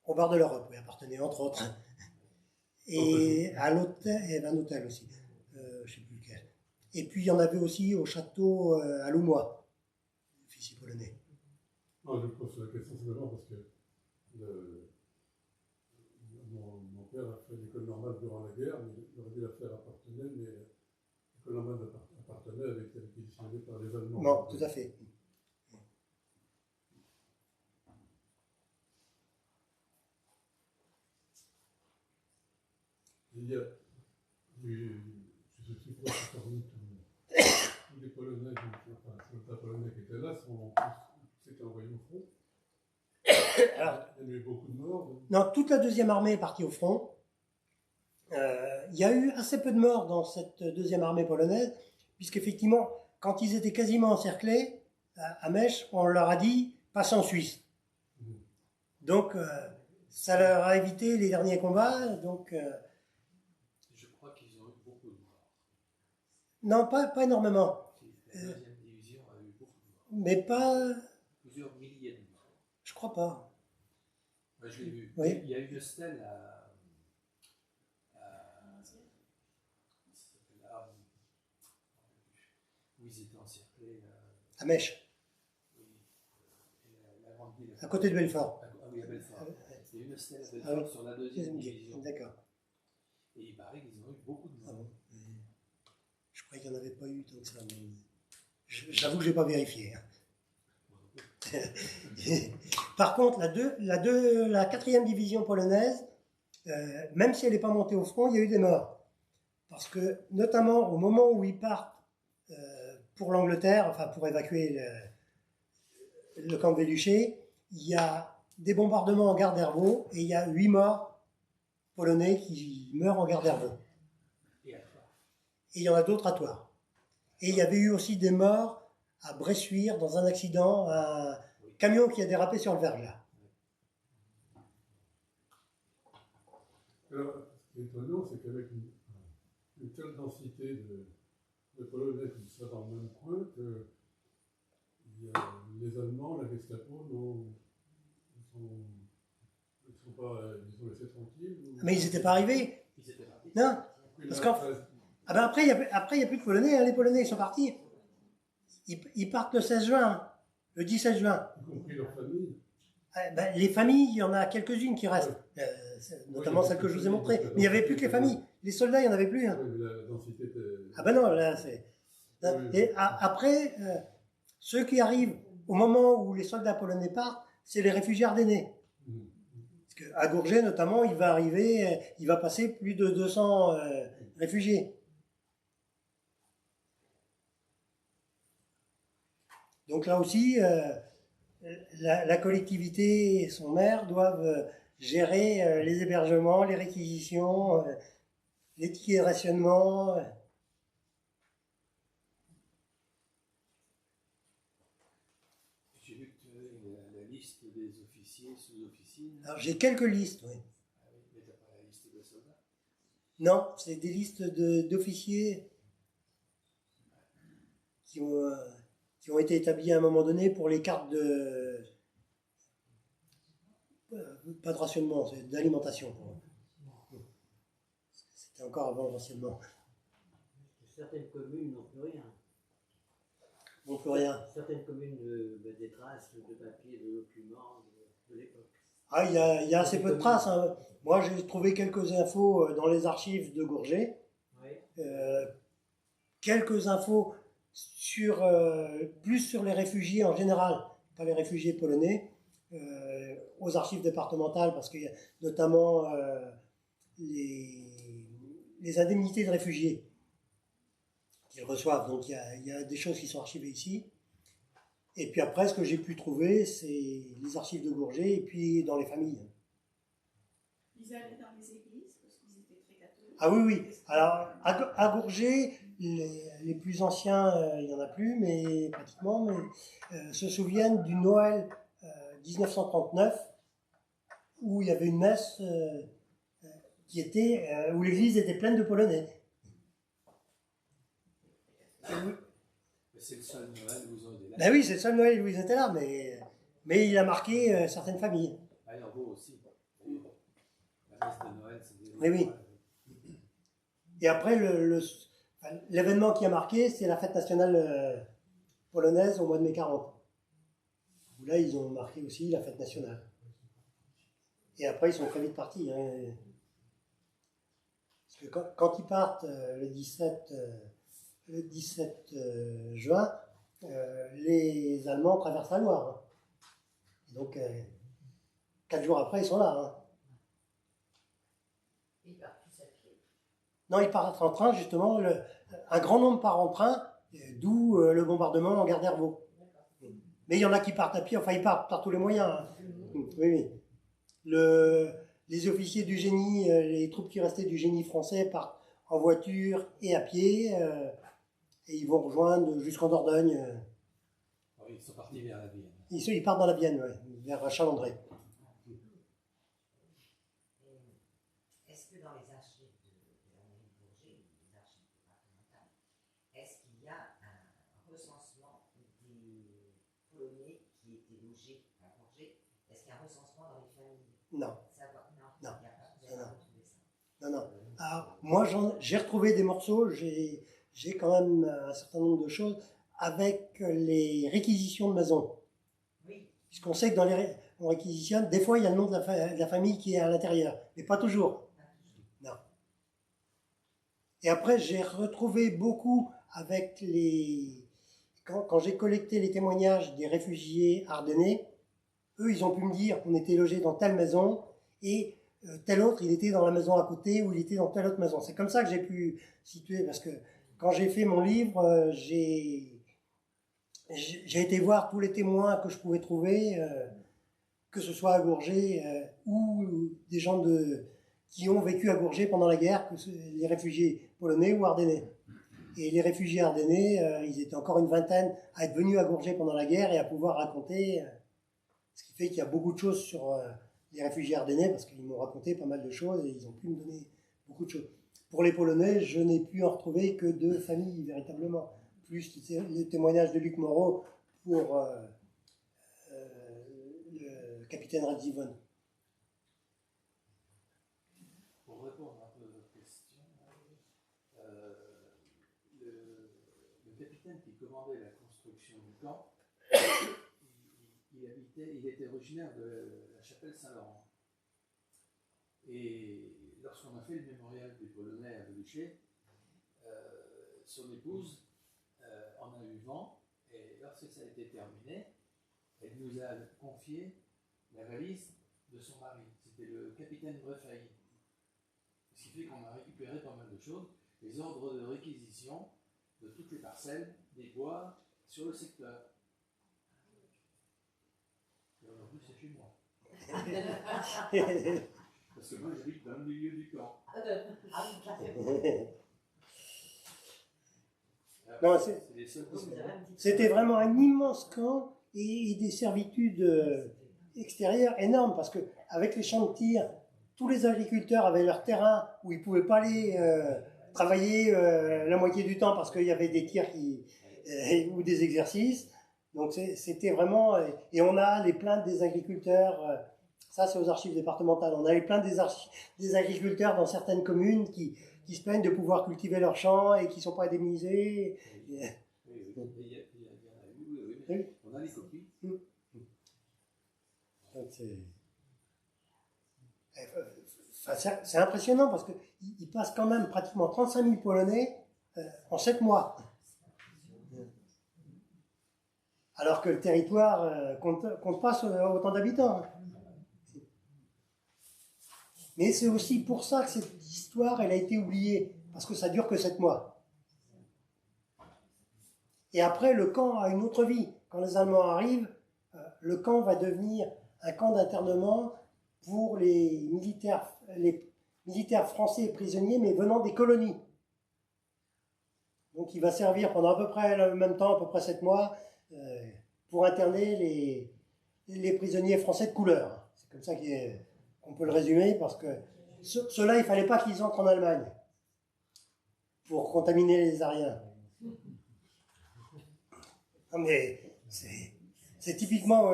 au bar de l'Europe, oui, à Parthenay, entre autres. Et à l'hôtel, il y avait un hôtel aussi. Je ne sais plus lequel. Et puis il y en avait aussi au château à Loumois, officier polonais. Non, je pose la question simplement parce que mon père a fait l'école normale durant la guerre, mais il aurait dû la faire à Parthenay, mais l'école normale à Parthenay avait été réquisitionnée par les Allemands. Non, tout à fait. Il y a je suis sûr que parmi tous les Polonais, enfin, soldats polonais qui étaient là, s'étaient envoyés au front. Alors, il y a eu beaucoup de morts. Donc. Non, toute la deuxième armée est partie au front. Il y a eu assez peu de morts dans cette deuxième armée polonaise, puisqu'effectivement, quand ils étaient quasiment encerclés, à Mèche, on leur a dit « passe en Suisse ». Donc, ça leur a évité les derniers combats. Donc, je crois qu'ils ont eu beaucoup de morts. Non, pas énormément. La deuxième division a eu beaucoup de morts. Mais pas... Plusieurs milliers de morts. Je crois pas. Moi, je l'ai vu. Oui. Il y a eu une stèle à où ils étaient encerclés. À Mèche, Oui, la grande ville. à côté de Belfort. Ah oui, à Belfort. Il y a eu une stèle à Belfort Ah oui. sur la deuxième division. D'accord. Et il paraît qu'ils ont eu beaucoup de Ah morts. bon. Je croyais qu'il n'y en avait pas eu tant que ça. Mais... J'avoue que je n'ai pas vérifié. Hein. Par contre, la 4e division polonaise, même si elle n'est pas montée au front, il y a eu des morts. Parce que, notamment au moment où ils partent pour l'Angleterre, enfin pour évacuer le camp de Véluché, il y a des bombardements en gare d'Hervaux et il y a 8 morts polonais qui meurent en gare d'Hervaux. Et à Toire. Et il y en a d'autres à Toire. Et il y avait eu aussi des morts à Bressuire dans un accident, un camion qui a dérapé sur le verglas. Alors, ce qui est étonnant, c'est qu'avec une telle densité de Polonais comme ça dans le même coin, que les Allemands, la Gestapo, ils ont laissé tranquilles. Mais ils n'étaient pas arrivés. Ils étaient partis. Non, parce après, il n'y a plus de Polonais. Hein, les Polonais, ils sont partis. Ils partent le 16 juin, le 17 juin. Y compris leurs familles. Les familles, il y en a quelques-unes qui restent, notamment celles que je vous ai montrées. Mais il n'y avait plus que les familles. Les soldats, il n'y en avait plus. Hein. Oui, mais la densité était... Ah ben non, là, c'est... Et après, ceux qui arrivent au moment où les soldats polonais partent, c'est les réfugiés ardennais. Parce qu'à Gourget, notamment, il va passer plus de 200 réfugiés. Donc là aussi, la collectivité et son maire doivent gérer les hébergements, les réquisitions, les tickets de rationnement. J'ai vu que tu avais la liste des officiers, sous-officiers. Alors j'ai quelques listes, oui. Ah oui, mais tu n'as pas la liste des soldats. Non, c'est des listes d'officiers qui ont été établies à un moment donné pour les cartes de... Pas de rationnement, c'est d'alimentation. C'était encore avant le rationnement. Certaines communes n'ont plus rien. Non plus rien. Certaines communes des traces de papier, de documents de l'époque. Ah, il y a assez peu de traces. Hein. Moi, j'ai trouvé quelques infos dans les archives de Gourget. Oui. Quelques infos plus sur les réfugiés en général, pas les réfugiés polonais, aux archives départementales, parce qu'il y a notamment les indemnités de réfugiés qu'ils reçoivent. Donc il y a des choses qui sont archivées ici. Et puis après, ce que j'ai pu trouver, c'est les archives de Gourget et puis dans les familles. Ils allaient dans les églises parce qu'ils étaient très catholiques. Ah oui, oui. Alors, à Gourget, les plus anciens, il n'y en a plus, mais pratiquement, mais se souviennent du Noël 1939, où il y avait une messe où l'église était pleine de Polonais. Mais c'est le seul Noël où vous avez là. Ben oui, c'est le seul Noël où ils étaient là, mais il a marqué certaines familles. Alors vous aussi. La messe de Noël, c'est des... Oui, oui. Et après, l'événement qui a marqué, c'est la fête nationale polonaise au mois de mai 40. Où là, ils ont marqué aussi la fête nationale. Et après, ils sont très vite partis. Hein. Parce que quand ils partent le 17 juin, les Allemands traversent la Loire. Hein. Donc, 4 jours après, ils sont là. Hein. Ils partent tous à pied. Non, ils partent en train, justement. Un grand nombre part en train, d'où le bombardement en gare d'Hervaux. Mais il y en a qui partent à pied, enfin, ils partent par tous les moyens. Hein. Oui, oui. Les officiers du génie, les troupes qui restaient du génie français partent en voiture et à pied, et ils vont rejoindre jusqu'en Dordogne. Oui, ils sont partis vers la Vienne. Ils partent dans la Vienne, ouais, vers Chalandré. Est-ce que dans les archives de la mairie de Bourget, les archives départementales, est-ce qu'il y a un recensement des Polonais qui étaient logés à Bourget? Est-ce qu'il y a un recensement dans les familles? Non. Non, il n'y a pas. Vous avez pas retrouvé ça. Non. Alors, moi, j'ai retrouvé des morceaux, j'ai quand même un certain nombre de choses avec les réquisitions de maisons. Oui. Puisqu'on sait que on réquisitionne, des fois, il y a le nom de la famille qui est à l'intérieur, mais pas toujours. Non. Et après, j'ai retrouvé beaucoup avec quand j'ai collecté les témoignages des réfugiés ardennais, eux, ils ont pu me dire qu'on était logé dans telle maison et tel autre, il était dans la maison à côté ou il était dans telle autre maison. C'est comme ça que j'ai pu situer, parce que quand j'ai fait mon livre, j'ai été voir tous les témoins que je pouvais trouver, que ce soit à Gourget ou des gens qui ont vécu à Gourget pendant la guerre, les réfugiés polonais ou ardennais. Et les réfugiés ardennais, ils étaient encore une vingtaine à être venus à Gourget pendant la guerre et à pouvoir raconter, ce qui fait qu'il y a beaucoup de choses sur les réfugiés ardennais, parce qu'ils m'ont raconté pas mal de choses et ils ont pu me donner beaucoup de choses. Pour les Polonais, je n'ai pu en retrouver que 2 familles, véritablement. Plus les témoignages de Luc Moreau pour le capitaine Radziwon. Pour répondre un peu à votre question, le capitaine qui commandait la construction du camp, il était originaire de la chapelle Saint-Laurent. Et lorsqu'on a fait le mémorial des Polonais à Beluché, son épouse vent, et lorsque ça a été terminé, elle nous a confié la valise de son mari. C'était le capitaine Brefeuille. Ce qui fait qu'on a récupéré pas mal de choses, les ordres de réquisition de toutes les parcelles des bois sur le secteur. Et aujourd'hui, c'est chez moi. Parce que moi, j'habite dans le milieu du camp. Non, C'est les seuls qui sont là. C'était vraiment un immense camp et des servitudes extérieures énormes parce qu'avec les champs de tir, tous les agriculteurs avaient leur terrain où ils ne pouvaient pas aller travailler la moitié du temps parce qu'il y avait des tirs ou des exercices. Donc c'était vraiment... Et on a les plaintes des agriculteurs, ça c'est aux archives départementales, on a les plaintes des agriculteurs dans certaines communes qui se plaignent de pouvoir cultiver leurs champs et qui ne sont pas indemnisés. Oui, il y en a eu, oui. On a les copies. Donc c'est impressionnant parce qu'il passe quand même pratiquement 35 000 Polonais en 7 mois. Alors que le territoire compte pas autant d'habitants. Mais c'est aussi pour ça que cette histoire, elle a été oubliée, parce que ça dure que 7 mois. Et après, le camp a une autre vie. Quand les Allemands arrivent, le camp va devenir un camp d'internement pour les militaires français prisonniers, mais venant des colonies. Donc il va servir pendant à peu près le même temps, à peu près 7 mois, pour interner les prisonniers français de couleur. C'est comme ça qu'on peut le résumer, parce que ceux-là, il ne fallait pas qu'ils entrent en Allemagne pour contaminer les Ariens. Non mais c'est typiquement...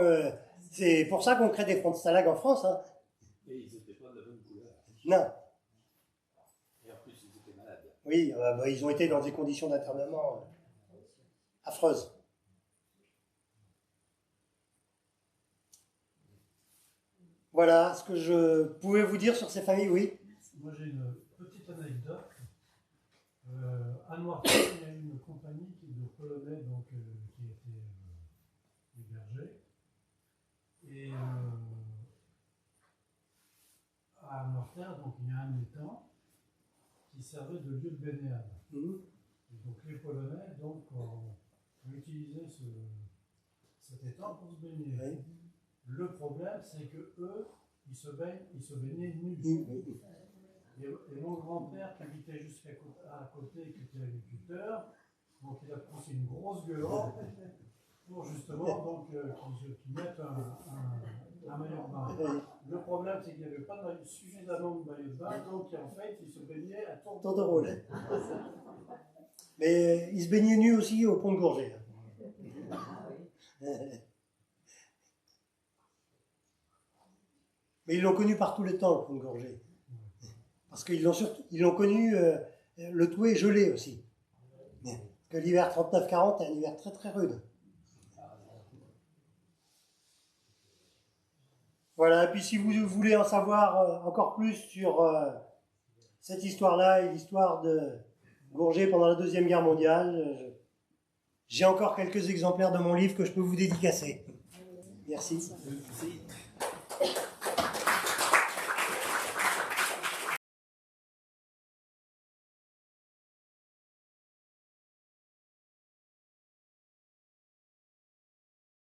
c'est pour ça qu'on crée des fronts de stalag en France. Hein. Et ils n'étaient pas de la bonne couleur. Non. Et en plus, ils étaient malades. Oui, ils ont été dans des conditions d'internement affreuses. Voilà ce que je pouvais vous dire sur ces familles, oui. Moi j'ai une petite anecdote. À Noirtier, il y a une compagnie de Polonais donc, qui a été hébergée. Et à Noirtier, donc, il y a un étang qui servait de lieu de baignade. Et donc les Polonais donc, ont utilisé cet étang pour se baigner. Oui. Le problème, c'est que eux, ils se baignaient nus. Et mon grand-père, qui habitait juste à côté, qui était agriculteur, donc il a poussé une grosse gueule pour justement donc, qu'ils mettent un maillot de bain. Le problème, c'est qu'il n'y avait pas suffisamment de maillot de bain, donc en fait, ils se baignaient à tour Tour de rôle. Mais ils se baignaient nus aussi au pont de Gourget. Mais ils l'ont connu par tous les temps, le pont de Gourget. Parce qu'ils l'ont connu, le Touet gelé aussi. Parce que l'hiver 39-40 est un hiver très très rude. Voilà, et puis si vous voulez en savoir encore plus sur cette histoire-là et l'histoire de Gourget pendant la Deuxième Guerre mondiale, j'ai encore quelques exemplaires de mon livre que je peux vous dédicacer. Merci. Merci.